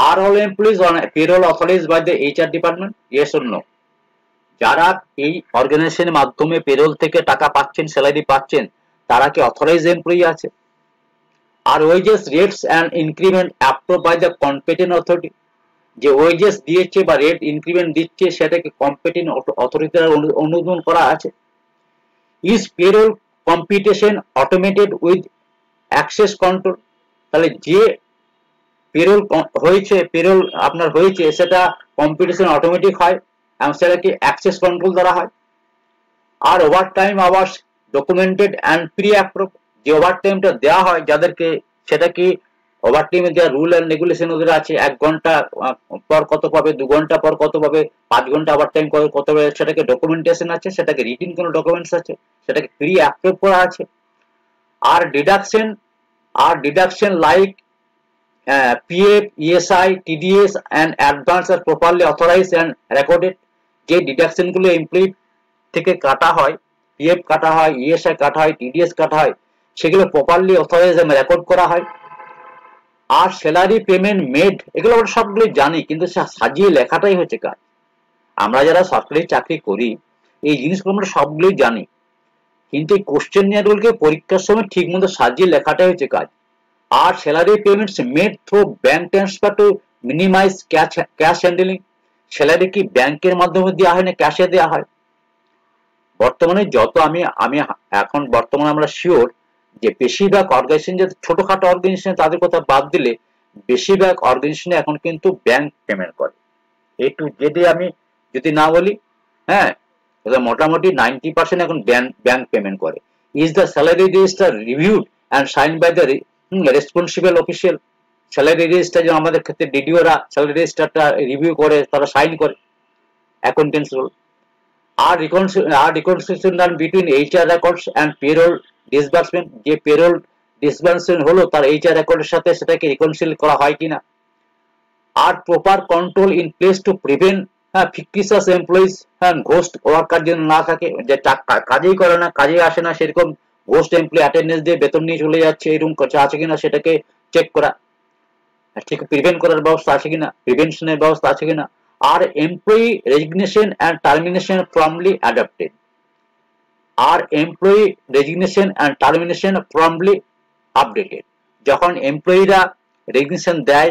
Speaker 1: আর all employees on payroll authorized by the HR department, yes or no? যারা এই অর্গানাইজেশনের মাধ্যমে পেরোল থেকে টাকা পাচ্ছেন, স্যালারি পাচ্ছেন, তারা কি অথরাইজ এমপ্লয়ি আছে? আর wages rates and increment approve by the competent authority, যে ওয়েজেস দিয়েছে বা রেট ইনক্রিমেন্ট দিচ্ছে সেটাকে কম্পিটেন্ট অথরিটি দ্বারা অনুমোদন করা আছে? Is payroll competition automated with access control, তাহলে যে পেরোল হয়েছে, পেরোল আপনার হয়েছে, সেটা কম্পিটিশন অটোমেটিক হয় এবং সেটা কি অ্যাক্সেস কন্ট্রোল দ্বারা হয়? আর overtime hours documented and pre approve, যে ওভার টাইমটা দেওয়া হয় যাদেরকে, সেটা কি ওভার টাইমে দেওয়া রুল অ্যান্ড রেগুলেশন ওদের আছে, 1 ঘন্টা পর কত পাবে, 2 ঘন্টা পর কত পাবে, 5 ঘন্টা ওভার টাইম কত পাবে, সেটাকে ডকুমেন্টেশন আছে, সেটাকে রিটিন কোনো ডকুমেন্টস আছে, সেটাকে প্রি অ্যাপ্রুভ করা আছে? আর deduction like PF, ESI, TDS and advance are properly authorized and recorded, যে ডিডাকশন গুলো এমপ্লয়ি থেকে কাটা হয়, PF কাটা হয়, ESI কাটা হয়, TDS কাটা হয়, সেগুলো প্রপারলি অথরাইজ এবং রেকর্ড করা হয়? আর স্যালারি পেমেন্ট মেড, এগুলো আমরা সবগুলো জানি, কিন্তু সাজিয়ে লেখাটাই হচ্ছে কাজ। আমরা যারা সরকারি চাকরি করি এই জিনিসগুলো আমরা সবগুলোই জানি, কিন্তু এই কোশ্চেন গুলোকে পরীক্ষার সময় ঠিক মতো সাজিয়ে লেখাটাই হচ্ছে কাজ। আর salary payments made through bank transfer to minimize cash handling, salary কি ব্যাংকের মাধ্যমে দেওয়া হয় না ক্যাশে দেওয়া হয়? বর্তমানে যত আমি আমি এখন বর্তমানে আমরা শিওর যে বেশিরভাগ অর্গানাইজেশন, যে ছোটখাটো অর্গানাইজেশন তাদের কথা বাদ দিলে বেশিরভাগ অর্গানাইজেশনে এখন কিন্তু ব্যাংক পেমেন্ট করে। এ টু জেডে আমি যদি না বলি, হ্যাঁ, মোটামুটি 90% এখন ব্যাংক পেমেন্ট করে। Is the salary register reviewed and sign by the responsible official, salary register, যে আমাদের ক্ষেত্রে ডিডিওরা স্যালারি রেজিস্টারটা রিভিউ করে, তারা সাইন করে, অ্যাকাউন্টেন্টস রোল। আর reconciliation done between HR records and payroll disbursement, যে পেরোল ডিসবার্সমেন্ট হলো তার এইচআর রেকর্ডের সাথে সেটাকে রিকনসিল করা হয় কিনা? আর proper control in place to prevent fictitious employees and ghost worker যেন না থাকে, যে কাজেই করে না, কাজেই আসে না, সেরকম ঘোস্ট এমপ্লয়ি অ্যাটেন্ডেন্স দিয়ে বেতন নিয়ে চলে যাচ্ছে, এরকম আছে কিনা সেটাকে চেক করা, ঠিক প্রিভেন্ট করার ব্যবস্থা আছে কিনা, প্রিভেনশনের ব্যবস্থা আছে কিনা? আর employee resignation and termination promptly adapted, আর employee resignation and termination promptly updated, যখন এমপ্লয়িরা রেজিগনেশন দেয়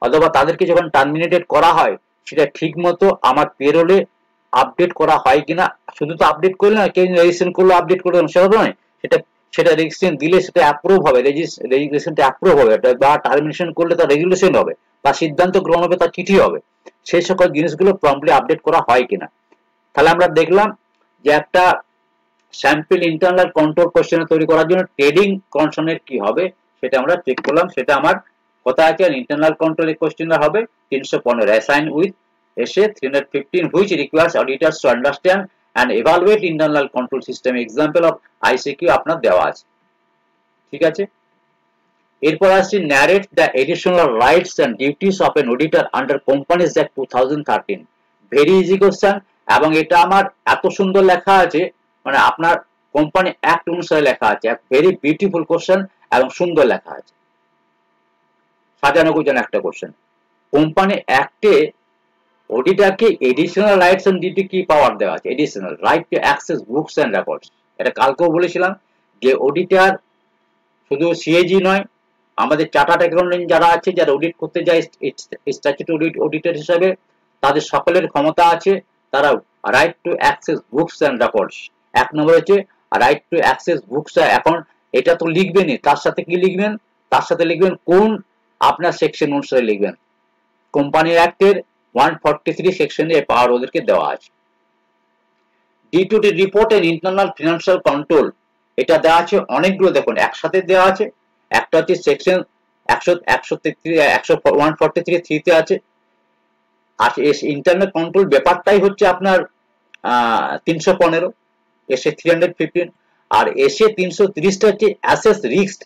Speaker 1: অথবা তাদেরকে যখন টার্মিনেটেড করা হয়, সেটা ঠিক মতো আমার পেরোলে আপডেট করা হয় কিনা। শুধু তো আপডেট করলে না, কেউ রেজিস্ট্রেশন করলে আপডেট করলে সেটা নয়, সেটা সেটা রেজিস্ট্রেশন দিলে সেটা অ্যাপ্রুভ হবে, রেজিস্ট্রেশনটা অ্যাপ্রুভ হবে, বা টার্মিনেশন করলে তার রেগুলেশন হবে, তার সিদ্ধান্ত গ্রহণ হবে, তার চিঠি হবে, সেই সকল জিনিসগুলো প্রম্পটলি আপডেট করা হয় কিনা। তাহলে আমরা দেখলাম যে একটা স্যাম্পল ইন্টারনাল কন্ট্রোল কোশ্চেন তৈরি করার জন্য ট্রেডিং কনসার্নের কি হবে সেটা আমরা চেক করলাম, সেটা আমার কথা আছে। ইন্টারনাল কন্ট্রোল কোশ্চেন হবে 315, অ্যাসাইন উইথ এসে 315, which requires auditors to understand and evaluate internal control system, example of ICQ আপনার দেওয়া আছে, ঠিক আছে। এরপর আসছি narrate the additional rights and duties of an auditor under Companies Act 2013, very easy question, এবং এটা আমার এত সুন্দর লেখা আছে, মানে আপনার কোম্পানি অ্যাক্ট অনুসারে লেখা আছে, ভেরি বিউটিফুল কোশ্চেন এবং সুন্দর লেখা আছে, সাজানো গোছানো একটা কোশ্চেন। কোম্পানি অ্যাক্টে অডিটরকে এডিশনাল রাইটস এন্ড ডিউটি কি পাওয়ার দেওয়া আছে? Additional right to access books and records, এটা কালকেও বলেছিলাম যে অডিটর শুধু সিএজি নয়, আমাদের চার্টার্ড অ্যাকাউন্টেন্ট যারা আছে, যারা অডিট করতে যায় স্ট্যাটিউটরি অডিটর হিসাবে, তাদের সকলের ক্ষমতা আছে, তারা right to access books and records. 1 number হচ্ছে right to access books account, এটা তো লিখবেনই, তার সাথে কি লিখবেন? তার সাথে লিখবেন কোন আপনার সেকশন অনুসারে লিখবেন। কোম্পানি অ্যাক্টের 143 সেকশনে এই পাওয়ার ওদেরকে দেওয়া আছে। The report and internal financial control, এটা দেওয়া আছে অনেকগুলো, দেখুন একসাথে দেওয়া আছে। একটা হচ্ছে সেকশন 143 তে আছে। আর ইন্টারনাল কন্ট্রোল ব্যাপারটাই হচ্ছে আপনার 315, এসে 315, আর এসে 330টা হচ্ছে অ্যাসেস রিস্ক,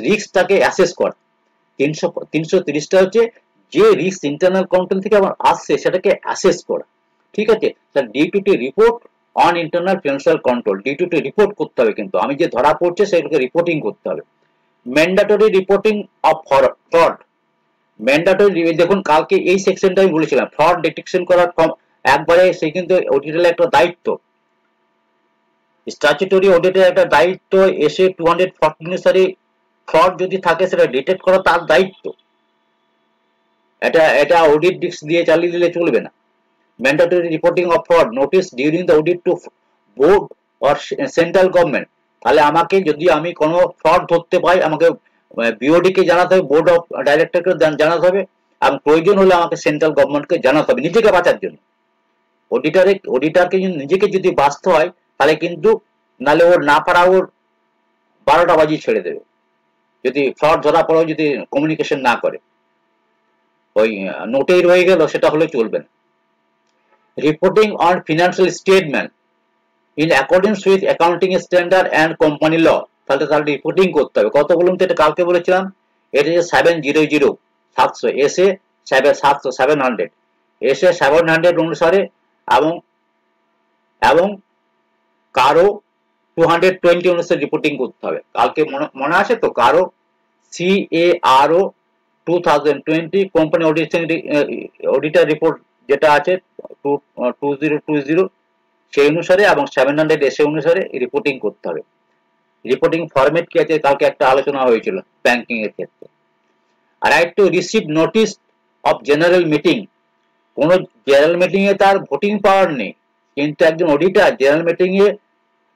Speaker 1: রিস্কটাকে অ্যাসেস করা। 330টা হচ্ছে যে রিস্ক ইন্টারনাল কন্ট্রোল থেকে আমার আসছে সেটাকে অ্যাসেস করা। ঠিক আছে, তার ডি2টি report on internal financial control, ডি2টি রিপোর্ট করতে হবে, কিন্তু আমি যে ধরা পড়ছে সেগুলোকে রিপোর্টিং করতে হবে। Mandatory reporting of fraud, mandatory, দেখুন কালকে এই সেকশনটা আমি বলেছিলাম ফ্রড ডিটেকশন করার একবারে সে কিন্তু অডিটের একটা দায়িত্ব, স্ট্যাচুটরি অডিটের একটা দায়িত্ব, এসে 214 অনুসারে ফ্রড যদি থাকে সেটা ডিটেক্ট করা তার দায়িত্ব। এটা এটা অডিট ডিস্ক দিয়ে চালিয়ে দিলে চলবে না। Mandatory reporting of fraud notice during the audit to board or central government, তাহলে আমাকে যদি আমি কোনো ফ্রড ধরতে পাই আমাকে বিওডি কে জানাতে হবে, বোর্ড অফ ডাইরেক্টরকে জানাতে হবে, এবং প্রয়োজন হলে আমাকে সেন্ট্রাল গভর্নমেন্টকে জানাতে হবে নিজেকে বাঁচার জন্য। অডিটারকে নিজেকে যদি বাঁচতে হয় তাহলে কিন্তু, নাহলে ওর না পারা ওর 12টা বাজিয়ে ছেড়ে দেবে যদি ফ্রড ধরা পড়েও যদি কমিউনিকেশন না করে, ওই নোটেই রয়ে গেল সেটা হলে চলবে না। Reporting on financial statement in accordance with accounting standard and company law, তাহলে রিপোর্টিং করতে হবে। কত বলুন তো, এটা কালকে বলেছিলাম, এটা যে 700 700 এসে 700 এসে 700 অনুসারে, এবং এবং কারো 220 অনুসারে রিপোর্টিং করতে হবে। কালকে মনে আছে তো, কারো CARO 2020 কোম্পানি অডিটর রিপোর্ট যেটা আছে 2020 সেই অনুসারে, এবং 700 এসে অনুসারে রিপোর্টিং করতে হবে। রিপোর্টিং ফরম্যাট কি আছে কালকে একটা আলোচনা হয়েছিল ব্যাংকিং এর ক্ষেত্রে। Right to receive notice of general meeting, কোন জেনারেল মিটিং এ তার ভোটিং পাওয়ার নেই, কিন্তু একজন অডিটর জেনারেল মিটিং এ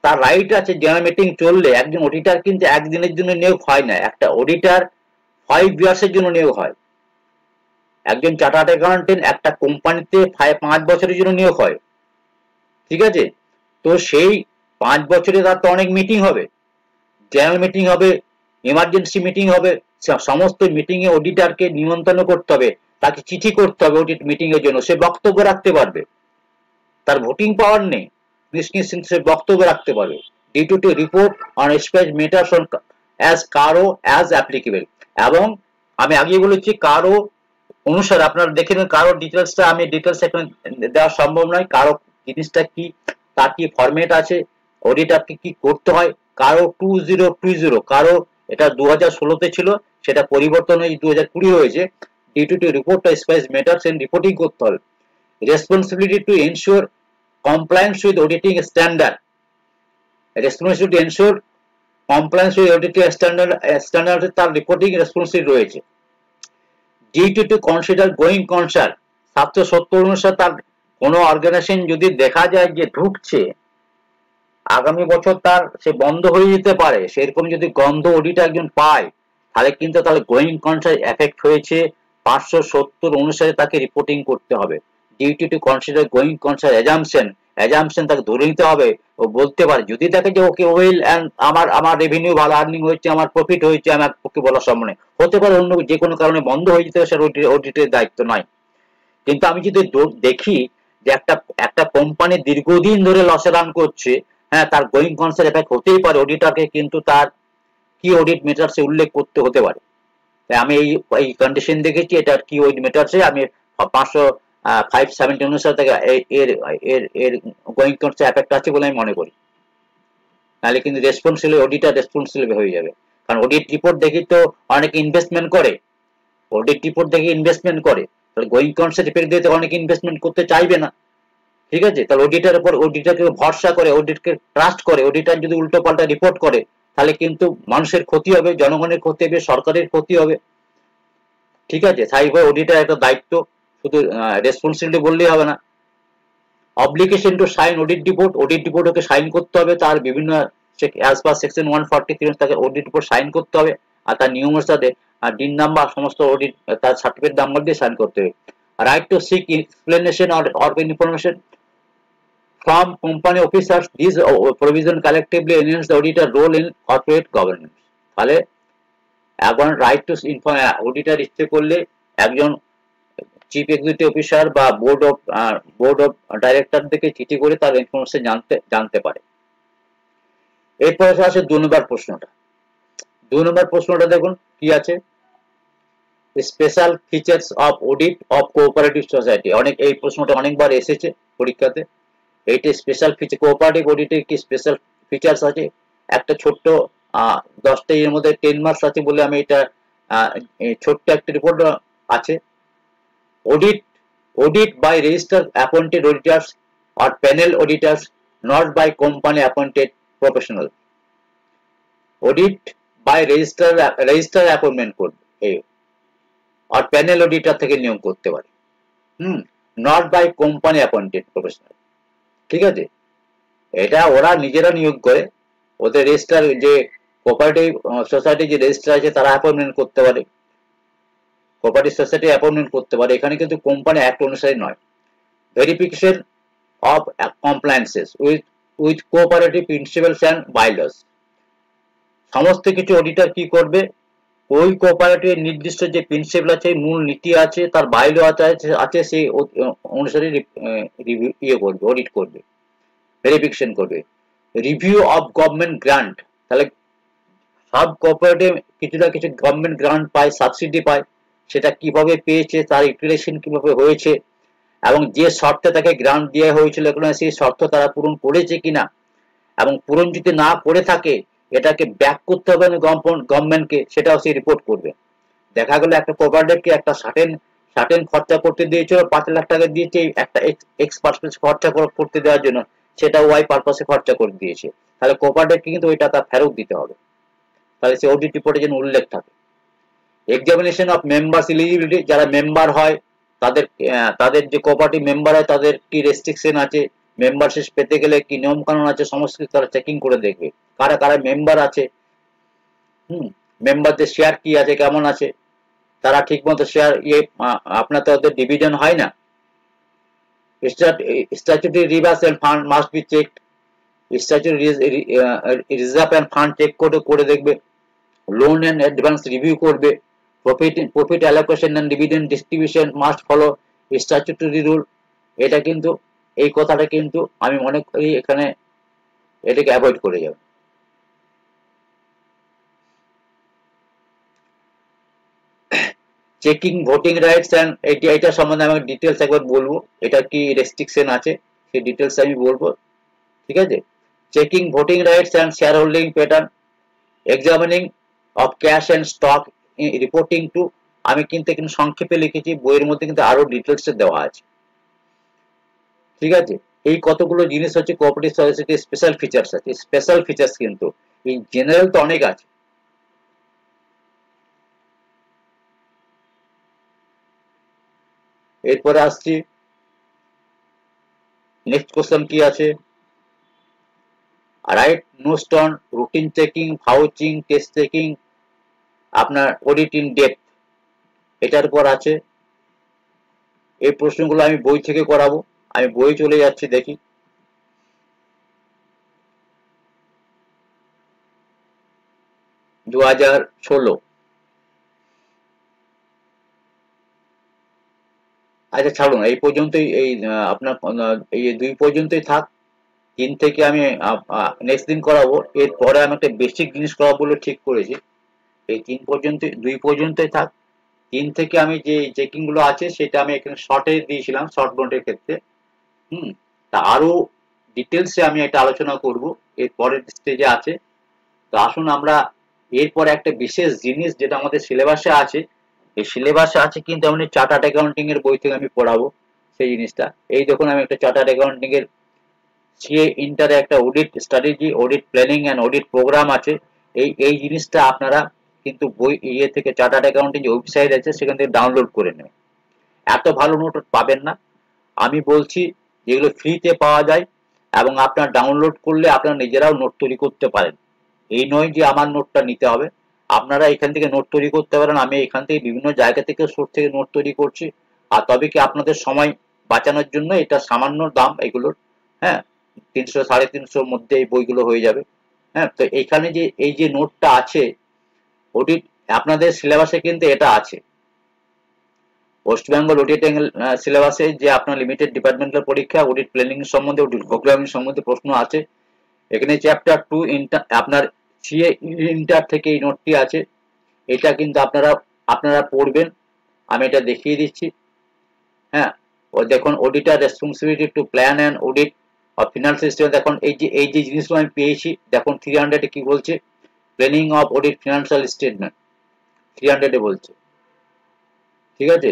Speaker 1: তার রাইট আছে। জেনারেল মিটিং চললে একজন অডিটর কিন্তু একদিনের জন্য নিয়োগ হয় না, একটা অডিটর 5 ইয়ার্সের জন্য নিয়োগ হয়। একজন চার্টার্ড অ্যাকাউন্টেন্ট একটা কোম্পানিতে 5 বছরের জন্য নিয়োগ হয়। ঠিক আছে, তো সেই 5 বছরে তার তো অনেক মিটিং হবে, জেনারেল মিটিং হবে, এমার্জেন্সি মিটিং হবে, সমস্ত মিটিং এ অডিটরকে নিমন্ত্রণ করতে হবে, তাকে চিঠি করতে হবে অডিট মিটিং এর জন্য, সে বক্তব্য রাখতে পারবে। তার ভোটিং পাওয়ার নেই, নিশ্চিন্ত সে বক্তব্য রাখতে পারবে। Duty report on space matters on as কারো অ্যাজ অ্যাপ্লিকেবল, এবং আমি আগে বলেছি কারো অনুসারে আপনারা দেখে নেন, কারো ডিটেলসটা আমি ডিটেলস এখানে দেওয়া সম্ভব নয়, কারো জিনিসটা কি, তার কি ফরম্যাট আছে, অডিটরকে কি করতে হয়। কারো 2020, কারো এটা 2016-তে ছিল, সেটা পরিবর্তন হয়ে 2020 হয়েছে। Duty report space matters and reporting করতে হবে। Responsibility to ensure compliance with auditing standard, responsibility to ensure compliance with auditing standard তার রিপোর্টিং রেসপন্সিবিলিটি রয়েছে। Duty to consider going concern 770 অনুসারে তার কোনো অর্গানাইজেশন যদি দেখা যায় যে ঢুকছে আগামী বছর তার সে বন্ধ হয়ে যেতে পারে, সেরকম যদি গন্ধ অডিটর একজন পায় তাহলে কিন্তু তাহলে গোয়িং কনসার্ন এফেক্ট হয়েছে 570 অনুসারে তাকে রিপোর্টিং করতে হবে। Duty to consider going concern assumption তাকে ধরে নিতে হবে। ও বলতে পারে যদি দেখে যে ওকে ওয়েল এন্ড আমার রেভিনিউ ভালো আর্নিং হচ্ছে, আমার প্রফিট হয়েছে, আমার পক্ষে বলা সম্ভব নয়, হতে পারে অন্য যে কোনো কারণে বন্ধ হয়ে যেতে, সেটা অডিটের দায়িত্ব নয়। কিন্তু আমি যদি দেখি যে একটা কোম্পানি দীর্ঘদিন ধরে লসে রান করছে, হ্যাঁ, তার গোয়িং কনসার্ন এফেক্ট হতেই পারে অডিটরকে, কিন্তু তার কি অডিট মেটার্সে উল্লেখ করতে হতে পারে। তাই আমি এই কন্ডিশন দেখেছি, এটা কি অডিট মেটার্সে আমি 570 অনুসারে থেকে এর এর এর গোয়িং কনসার্ন এফেক্ট আছে বলে আমি মনে করি। নাহলে কিন্তু রেসপন্সিবল অডিটর রেসপন্সিবল হয়ে যাবে, কারণ অডিট রিপোর্ট দেখি তো অনেকে ইনভেস্টমেন্ট করে, অডিট রিপোর্ট দেখে ইনভেস্টমেন্ট করে, তাহলে গোয়িং কনসার্ন এফেক্ট দিতে অনেকে ইনভেস্টমেন্ট করতে চাইবে না। ঠিক আছে, তাহলে অডিটরের উপর অডিটরকে ভরসা করে, অডিটকে ট্রাস্ট করে, অডিটর যদি উল্টো পাল্টা রিপোর্ট করে তাহলে কিন্তু মানুষের ক্ষতি হবে, জনগণের ক্ষতি হবে, সরকারের ক্ষতি হবে। ঠিক আছে, তাই অডিটর একটা দায়িত্ব, শুধু রেসপন্সিবিলিটি বললেই হবে না। Obligation to sign audit report okay sign করতে হবে, তার বিভিন্ন অ্যাজ পার সেকশন 143 তাকে অডিট রিপোর্ট সাইন করতে হবে, আর তার নিয়মের সাথে ডিন নাম্বার সমস্ত অডিট তার সার্টিফিকেট নাম্বার দিয়ে সাইন করতে হবে। Right to seek explanation or information from company officers, these provision collectively enhance the auditor role in corporate governance। তাহলে এখন রাইট টু অডিটর ইচ্ছে করলে একজন চিফ এক্সিকিউটিভ অফিসার বা বোর্ড অফ ডাইরেক্টর থেকে চিঠি করে তার ইনফরমেশন জানতে পারে। এরপরে আসে 2 নম্বর প্রশ্নটা। 2 নম্বর প্রশ্নটা দেখুন কি আছে, special features of audit of cooperative society, অনেক এই প্রশ্নটা অনেকবার এসেছে পরীক্ষাতে। এইটা স্পেশাল ফিচার, কোঅপারেটিভ অডিটের কি স্পেশাল ফিচার্স আছে, একটা ছোট্ট 10টা এর মধ্যে 10 মার্কস আছে বলে আমি এটা ছোট্ট একটা রিপোর্ট আছে। Audit, audit by registrar appointed auditors or panel auditors, not by company appointed professional. Audit by register appointment করবে এই, আর প্যানেল অডিটর থেকে নিয়োগ করতে পারে, not by company appointed professional. ঠিক আছে, এটা ওরা নিজেরা নিয়োগ করে, ওদের রেজিস্টার যে কোঅপারেটিভ সোসাইটি যে রেজিস্টার আছে তারা অ্যাপয়েন্টমেন্ট করতে পারে, কোঅপারেটিভ সোসাইটি অ্যাপয়েন্টমেন্ট করতে পারে, এখানে কিন্তু কোম্পানি অ্যাক্ট অনুসারে নয়। Verification of compliances with cooperative principles and bylaws, সমস্ত কিছু অডিটর কি করবে, ওই কোঅপারেটিভের নির্দিষ্ট যে প্রিন্সিপাল আছে, মূল নীতি আছে, তার বাইলো আছে সেই অনুসারে ইয়ে করবে, অডিট করবে, ভেরিফিকেশন করবে। রিভিউ অফ গভর্নমেন্ট গ্রান্ট, তাহলে সব কোঅপারেটিভ কিছু না কিছু গভর্নমেন্ট গ্রান্ট পায়, সাবসিডি পায়, সেটা কিভাবে পেয়েছে, তার ইউটিলাইজেশন কিভাবে হয়েছে, এবং যে শর্তে তাকে গ্রান্ট দেওয়া হয়েছিল সেই শর্ত তারা পূরণ করেছে কিনা, এবং পূরণ যদি না করে থাকে এটাকে ব্যাক করতে হবে গভর্নমেন্টকে, সেটাও সে রিপোর্ট করবে। দেখা গেল একটা কোঅপারেটিভকে একটা সার্টেন খরচা করতে দিয়েছিল, 5 লাখ টাকা দিয়েছে একটা এক্স পারপাসে খরচা করতে দেওয়ার জন্য, সেটা ওয়াই পারপাসে খরচা করে দিয়েছে, তাহলে কোঅপারেটিভকে কিন্তু ওই টাকা ফেরত দিতে হবে, তাহলে সে অডিট রিপোর্টে যেন উল্লেখ থাকে। এক্সামিনেশন অফ মেম্বার্স এলিজিবিলিটি, যারা মেম্বার হয় তাদের যে কোঅপারেটিভ মেম্বার হয় তাদের কি রেস্ট্রিকশন আছে, মেম্বারশিপ পেতে গেলে কি নিয়ম কানুন আছে, সমস্ত কিছু তারা চেকিং করে দেখবে, কারা কারা মেম্বার আছে, মেম্বারদের শেয়ার কি আছে, কেমন আছে, তারা ঠিক মতো শেয়ার আপনার তো ওদের ডিভিডেন্ড হয় না। Statutory reserve and fund must be checked, statutory reserve and fund check করে দেখবে। লোন এন্ড অ্যাডভান্স রিভিউ করবে। Profit allocation and dividend distribution must follow statutory rule. এটা কিন্তু এই কথাটা কিন্তু আমি মনে করি এখানে এটাকে অ্যাভয়েড করে যাবে। চেকিং ভোটিং রাইটস এন্ড এটা সম্বন্ধে আমি ডিটেলস একবার বলবো, এটা কি রেস্ট্রিকশন আছে সেই ডিটেলস আমি বলবো। ঠিক আছে, checking voting rights and shareholding pattern, examining of cash and stock reporting to, আমি কিন্তু এখানে সংক্ষেপে লিখেছি, বইয়ের মধ্যে কিন্তু আরো ডিটেলস দেওয়া আছে। ঠিক আছে, এই কতগুলো জিনিস হচ্ছে কোঅপারেটিভ সোসাইটির স্পেশাল ফিচার্স আছে, স্পেশাল ফিচার্স কিন্তু এই জেনারেল তো অনেক আছে। এরপরে আসছি নেক্সট কোশ্চেন কি আছে, right notes on routine checking, ভাউচিং, test checking, আপনার অডিট ইন ডেপথ, এটার উপর আছে। এই প্রশ্নগুলো আমি বই থেকে করাবো, আমি বই চলে যাচ্ছি, দেখি 2016। আচ্ছা ছাড়ুন, এই পর্যন্তই, এই আপনার এই 2 পর্যন্তই থাক। 3 থেকে আমি নেক্সট দিন করাবো, এরপরে আমি একটা বেসিক জিনিস করাবো বলে ঠিক করেছি। এই 3 পর্যন্ত, 2 পর্যন্তই থাক। 3 থেকে আমি যে চেকিং গুলো আছে সেটা আমি এখানে শর্টে দিয়েছিলাম, শর্ট নোটের ক্ষেত্রে। তা আরো ডিটেলসে আমি এটা আলোচনা করব এর পরের স্টেজে আছে। তো আসুন আমরা এরপরে একটা বিশেষ জিনিস যেটা আমাদের সিলেবাসে আছে, এই সিলেবাসে আছে কিন্তু আমি চার্টার্ড অ্যাকাউন্টিং এর বই থেকে আমি পড়াবো সেই জিনিসটা। এই দেখুন আমি একটা চার্টার্ড অ্যাকাউন্টিং এর সিএ ইন্টারে একটা audit strategy, audit planning and audit programme আছে। এই জিনিসটা আপনারা কিন্তু বই ইয়ে থেকে চার্টার্ড অ্যাকাউন্টিং যে ওয়েবসাইট আছে সেখান থেকে ডাউনলোড করে নেবেন। এত ভালো নোট পাবেন না, আমি বলছি যেগুলো ফ্রিতে পাওয়া যায় এবং আপনার ডাউনলোড করলে আপনারা নিজেরাও নোট তৈরি করতে পারেন। এই নয় যে আমার নোটটা নিতে হবে, আপনারা এখান থেকে নোট তৈরি করতে পারেন। আমি এখান থেকে বিভিন্ন জায়গা থেকে সোর্স থেকে নোট তৈরি করছি। আর তবে কি আপনাদের সময় বাঁচানোর জন্য এটা সামান্য দাম এগুলোর, হ্যাঁ 300 350 মধ্যে এই বইগুলো হয়ে যাবে। হ্যাঁ, তো এখানে যে এই যে নোটটা আছে অডিট, আপনাদের সিলেবাসে কিন্তু এটা আছে। ওয়েস্ট বেঙ্গল অডিট সিলেবাসে যে আপনার লিমিটেড ডিপার্টমেন্টাল পরীক্ষা অডিট প্ল্যানিং সম্বন্ধে, অডিট প্রোগ্রামিং সম্বন্ধে প্রশ্ন আছে। এখানে চ্যাপ্টার 2 আপনার সিএ ইন্টার থেকে এই নোটটি আছে, এটা কিন্তু আপনারা পড়বেন আমি এটা দেখিয়ে দিচ্ছি। হ্যাঁ, ও দেখুন auditor responsibility to plan and audit of financial statement. দেখুন এই যে জিনিসগুলো আমি পেয়েছি, দেখুন 300 কি বলছে, planning of audit financial statement 300 বলছে, ঠিক আছে।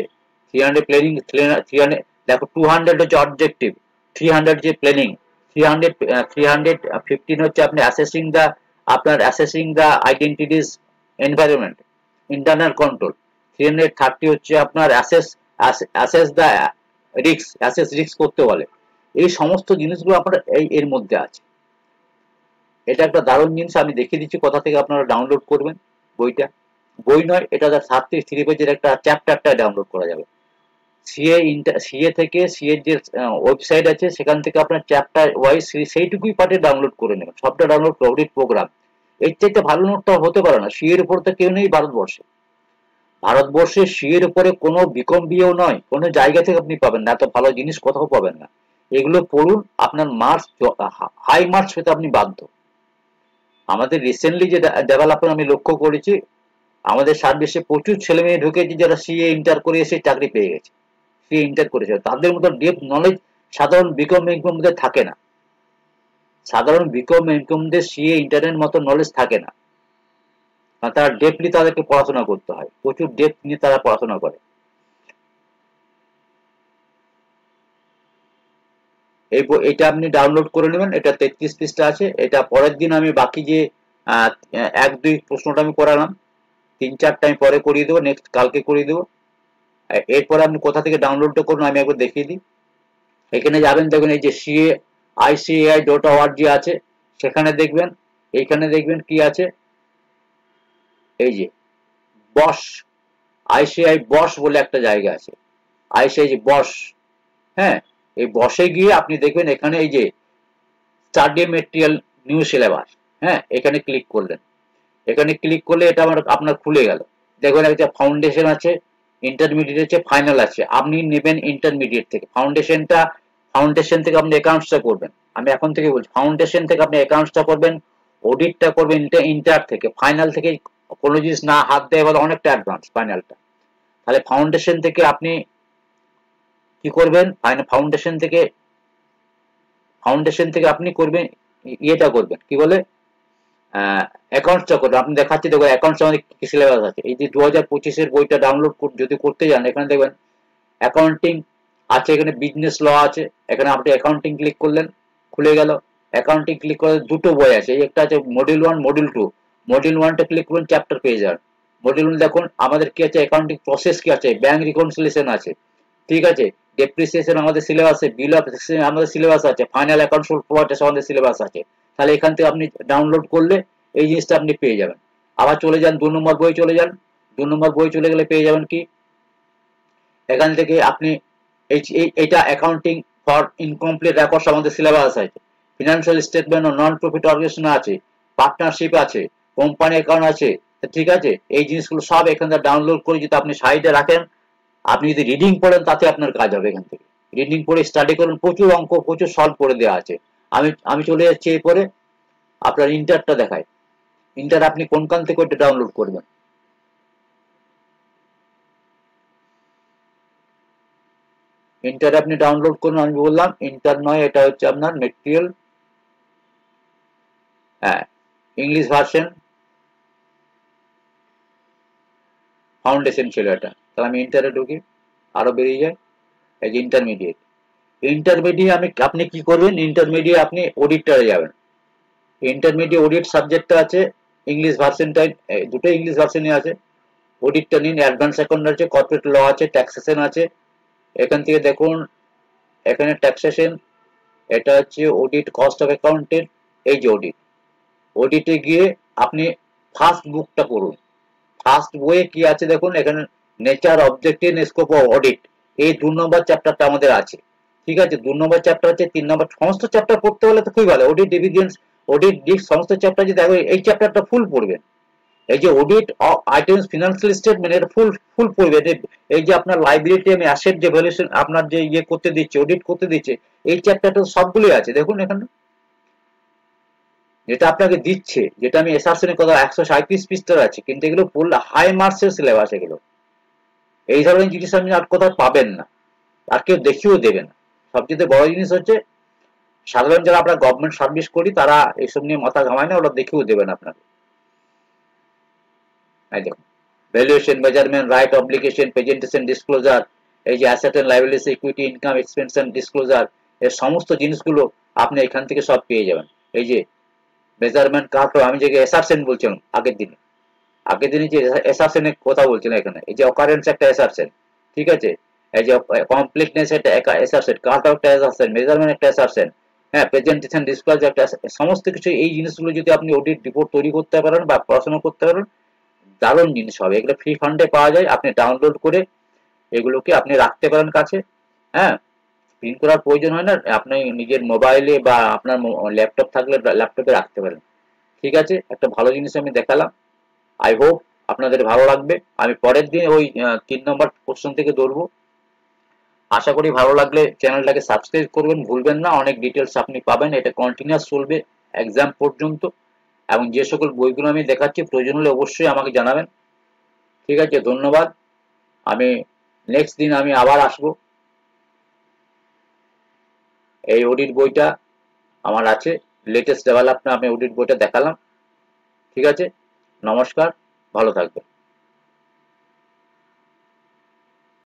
Speaker 1: 300 প্ল্যানিং, 300 দেখো 200 হচ্ছে অবজেক্টিভ, 300 যে প্ল্যানিং, 300 315 হচ্ছে আপনি অ্যাসেসিং দা, আপনার অ্যাসেসিং দা আইডেন্টিটিস এনভায়রনমেন্ট ইন্টারনাল কন্ট্রোল, 330 হচ্ছে আপনার অ্যাসেস দা রিস্ক, অ্যাসেস রিস্ক করতে বলে। এই সমস্ত জিনিসগুলো আপনার এর মধ্যে আছে। এটা একটা দারুণ জিনিস, আমি দেখিয়ে দিচ্ছি কোথা থেকে আপনারা ডাউনলোড করবেন বইটা। বই নয়, এটা 33 পেজের একটা চ্যাপ্টারটা ডাউনলোড করা যাবে। সিএ থেকে সিএর যে ওয়েবসাইট আছে সেখান থেকে আপনার চ্যাপ্টার ওয়াইজ সেইটুকুই পার্টে ডাউনলোড করে নেবেন, সবটা ডাউনলোড করে অডিট প্রোগ্রাম। এর চাইতে ভালো নোট তো হতে পারে না। সিএর উপর তো কেউ নেই ভারতবর্ষে। ভারতবর্ষে সিএর উপরে কোনো বিকম বিয়েও নয়, কোনো জায়গা থেকে আপনি পাবেন না, এত ভালো জিনিস কোথাও পাবেন না। এগুলো পড়ুন, আপনার মার্কস, হাই মার্কস পেতে আপনি বাধ্য। আমাদের রিসেন্টলি যে ডেভেলপমেন্ট আমি লক্ষ্য করেছি, আমাদের সার্ভিসে প্রচুর ছেলে মেয়ে ঢুকেছে যারা সিএ ইন্টার করে এসে চাকরি পেয়ে গেছে, সিএ ইন্টার করেছে। তাদের মতো ডেপথ নলেজ সাধারণ বিকম ইনকামদের থাকে না। সাধারণ বিকম ইনকামদের সিএ ইন্টারের মতো নলেজ থাকে না, কারণ তারা ডেপলি তাদেরকে পড়াশোনা করতে হয়, প্রচুর ডেপথ নিয়ে তারা পড়াশোনা করে। এটা আপনি ডাউনলোড করে নেবেন, এটা 33 পৃষ্ঠা আছে। এটা পরের দিন আমি বাকি যে 1-2 প্রশ্নটা আমি করালাম, 3-4টা আমি পরে করিয়ে দেবো, নেক্সট কালকে করিয়ে দেবো। এরপরে আপনি কোথা থেকে ডাউনলোডটা করুন আমি একবার দেখিয়ে দিই। এখানে যাবেন, দেখবেন এই যে CAICAI.org আছে, সেখানে দেখবেন, এইখানে দেখবেন কি আছে, এই যে বস, আইসিআই বস বলে একটা জায়গা আছে, আইসিআই যে বস। হ্যাঁ, এই বসে গিয়ে আপনি দেখবেন এখানে এই যে স্টাডি মেটেরিয়াল নিউ সিলেবাস, হ্যাঁ এখানে ক্লিক করলেন। এখানে ক্লিক করলে এটা আপনার খুলে গেল। দেখবেন একটা ফাউন্ডেশন আছে, ইন্টারমিডিয়েট আছে, ফাইনাল আছে। আপনি নেবেন ইন্টারমিডিয়েট থেকে। ফাউন্ডেশন থেকে আপনি অ্যাকাউন্টসটা করবেন, আমি এখন থেকে বলছি, ফাউন্ডেশন থেকে আপনি অ্যাকাউন্টসটা করবেন, অডিটটা করবেন ইন্টার থেকে। ফাইনাল থেকে কোনো জিনিস না হাত দেয় বলে অনেকটা অ্যাডভান্স ফাইনালটা। তাহলে ফাউন্ডেশন থেকে আপনি কি করবেন, ফাউন্ডেশন থেকে আপনি করবেন, ইয়েটা করবেন, কি বলে, অ্যাকাউন্টসটা করবেন। আপনি দেখাচ্ছি, দেখো অ্যাকাউন্টস আমাদের কি সিলেবাস আছে। এই যে 2025-এর বইটা ডাউনলোড যদি করতে যান, এখানে দেখবেন অ্যাকাউন্টিং আছে, এখানে বিজনেস ল আছে। এখানে আপনি অ্যাকাউন্টিং ক্লিক করলেন, খুলে গেল। অ্যাকাউন্টিং ক্লিক করে দুটো বই আছে, এই একটা আছে মডিউল 1, মডিউল 2। মডিউল 1টা ক্লিক করুন, চ্যাপ্টার পেয়ে যান। মডিউল 1 দেখুন আমাদের কি আছে, অ্যাকাউন্টিং প্রসেস কি আছে, ব্যাংক রিকনসিলিয়েশন আছে, ঠিক আছে, ডেপ্রিসিয়েশন আমাদের সিলেবাস আছে, বিল অফ এক্সচেঞ্জ আমাদের সিলেবাস আছে, ফাইনাল অ্যাকাউন্ট প্রোভাইডার্স আমাদের সিলেবাস আছে। তাহলে এখান থেকে আপনি ডাউনলোড করলে এই জিনিসটা আপনি পেয়ে যাবেন। আবার চলে যান 2 নম্বর বই, চলে যান। 2 নম্বর বই চলে গেলে পেয়ে যাবেন কি, এখান থেকে আপনি এইটা অ্যাকাউন্টিং ফর ইনকমপ্লিট রেকর্ডস আমাদের সিলেবাস আছে, ফিনান্সিয়াল স্টেটমেন্ট ও নন প্রফিট অর্গানাইজেশন আছে, পার্টনারশিপ আছে, কোম্পানি অ্যাকাউন্ট আছে, ঠিক আছে। এই জিনিসগুলো সব এখান থেকে ডাউনলোড করে যদি আপনি সাইডে রাখেন, আপনি যদি রিডিং পড়েন তাতে আপনার কাজ হবে। এখান থেকে রিডিং পড়ে স্টাডি করুন, প্রচুর অঙ্ক, প্রচুর সলভ করে দেওয়া আছে। আমি চলে যাচ্ছি এরপরে আপনার ইন্টারটা দেখায়। ইন্টার আপনি কোনখান থেকে ওটা ডাউনলোড করবেন, ইন্টার আপনি ডাউনলোড করুন, আমি বললাম ইন্টার নয়, এটা হচ্ছে আপনার মেটেরিয়াল, হ্যাঁ ইংলিশ ভার্সন, ফাউন্ডেশন ছিল এটা। তাহলে আমি ইন্টারে ঢুকি, আরো বেরিয়ে যায়, এই যে ইন্টারমিডিয়েট। ইন্টারমিডিয়েট আপনি কি করবেন, ইন্টারমিডিয়েট আপনি অডিটরে যাবেন। ইন্টারমিডিয়েট অডিট সাবজেক্টটা আছে ইংলিশ ভার্সনটা, দুটো ইংলিশ ভার্সনই আছে। অডিটটা নিন, অ্যাডভান্স অ্যাকাউন্ট আছে, কর্পোরেট ল আছে, ট্যাক্সেশন আছে। এখান থেকে দেখুন, এখানে ট্যাক্সেশন, এটা হচ্ছে অডিট কস্ট অফ অ্যাকাউন্টের, এই যে অডিটে গিয়ে আপনি ফার্স্ট বুকটা পড়ুন। ফার্স্ট বইয়ে কি আছে দেখুন, এখানে nature, objective, scope of audit, এই 2 নম্বর চ্যাপ্টারটা আমাদের আছে, ঠিক আছে। 2 নম্বর চ্যাপ্টার আছে, 3 নম্বর, সমস্ত চ্যাপ্টার পড়তে হলে তো খুবই ভালো। অডিট ডিভিডেন্স, অডিট ডিস্ক, সমস্ত চ্যাপ্টার যদি দেখো, এই চ্যাপ্টারটা ফুল পড়বেন। এই যে অডিট আইটেমস ফিনান্সিয়াল স্টেটমেন্ট, এটা ফুল পড়বেন। এই যে আপনার লাইবিলিটি এবং অ্যাসেট যে ভ্যালুয়েশন আপনার যে ইয়ে করতে দিচ্ছে, অডিট করতে দিচ্ছে, এই চ্যাপ্টারটা সবগুলোই আছে দেখুন এখানে, যেটা আপনাকে দিচ্ছে, যেটা আমি এসআরসিনের কথা 137 পৃষ্ঠার আছে, কিন্তু এগুলো পড়লে হাই মার্কসের সিলেবাস এগুলো। এই ধরনের জিনিস আপনি আর কোথাও পাবেন না, আর কেউ দেখিয়েও দেবে না। সবচেয়ে বড় জিনিস হচ্ছে সাধারণ যারা আমরা গভর্নমেন্ট সার্ভিস করি তারা এসব নিয়ে মাথা ঘামায় না, ওরা দেখিয়েও দেবেন আপনাকে। এই দেখুন, valuation, measurement, right, obligation, presentation, disclosure, এই যে asset and liability, equity, income, expense and disclosure, এর সমস্ত জিনিসগুলো আপনি এখান থেকে সব পেয়ে যাবেন। এই যে মেজারমেন্ট কার্ড, আমি যে এসারশন বলছিলাম আগের দিনে যে এসারশনের কথা বলছিলাম এখানে, এই যে অকারেন্স একটা এসারশন, ঠিক আছে, এই যে কমপ্লিটনেস একটা এসারশন, কার্ড একটা এসারশন, মেজারমেন্ট একটা এসারশন, হ্যাঁ, প্রেজেন্টেশন, ডিসক্লোজার একটা, সমস্ত কিছু এই জিনিসগুলো যদি আপনি অডিট রিপোর্ট তৈরি করতে পারেন বা পড়াশোনা করতে পারেন, দারুণ জিনিস হবে। এগুলো ফ্রি ফান্ডে পাওয়া যায়, আপনি ডাউনলোড করে এগুলোকে আপনি রাখতে পারেন কাছে, হ্যাঁ, প্রিন্ট করার প্রয়োজন হয় না, আপনি নিজের মোবাইলে বা আপনার ল্যাপটপ থাকলে ল্যাপটপে রাখতে পারেন। ঠিক আছে, একটা ভালো জিনিস আমি দেখালাম, আই হোপ আপনাদের ভালো লাগবে। আমি পরের দিন ওই 3 নম্বর কোশ্চেন থেকে ধরবো। আশা করি ভালো লাগলে চ্যানেলটাকে সাবস্ক্রাইব করবেন, ভুলবেন না, অনেক ডিটেলস আপনি পাবেন, এটা কন্টিনিউয়াস চলবে এক্সাম পর্যন্ত। এবং যে সকল বইগুলো আমি দেখাচ্ছি প্রয়োজন হলে অবশ্যই আমাকে জানাবেন। ঠিক আছে, ধন্যবাদ। আমি নেক্সট দিন আমি আবার আসবো। এই অডিট বইটা আমার আছে, লেটেস্ট ডেভেলপমেন্ট, আমি অডিট বইটা দেখালাম। ঠিক আছে, নমস্কার, ভালো থাকবেন।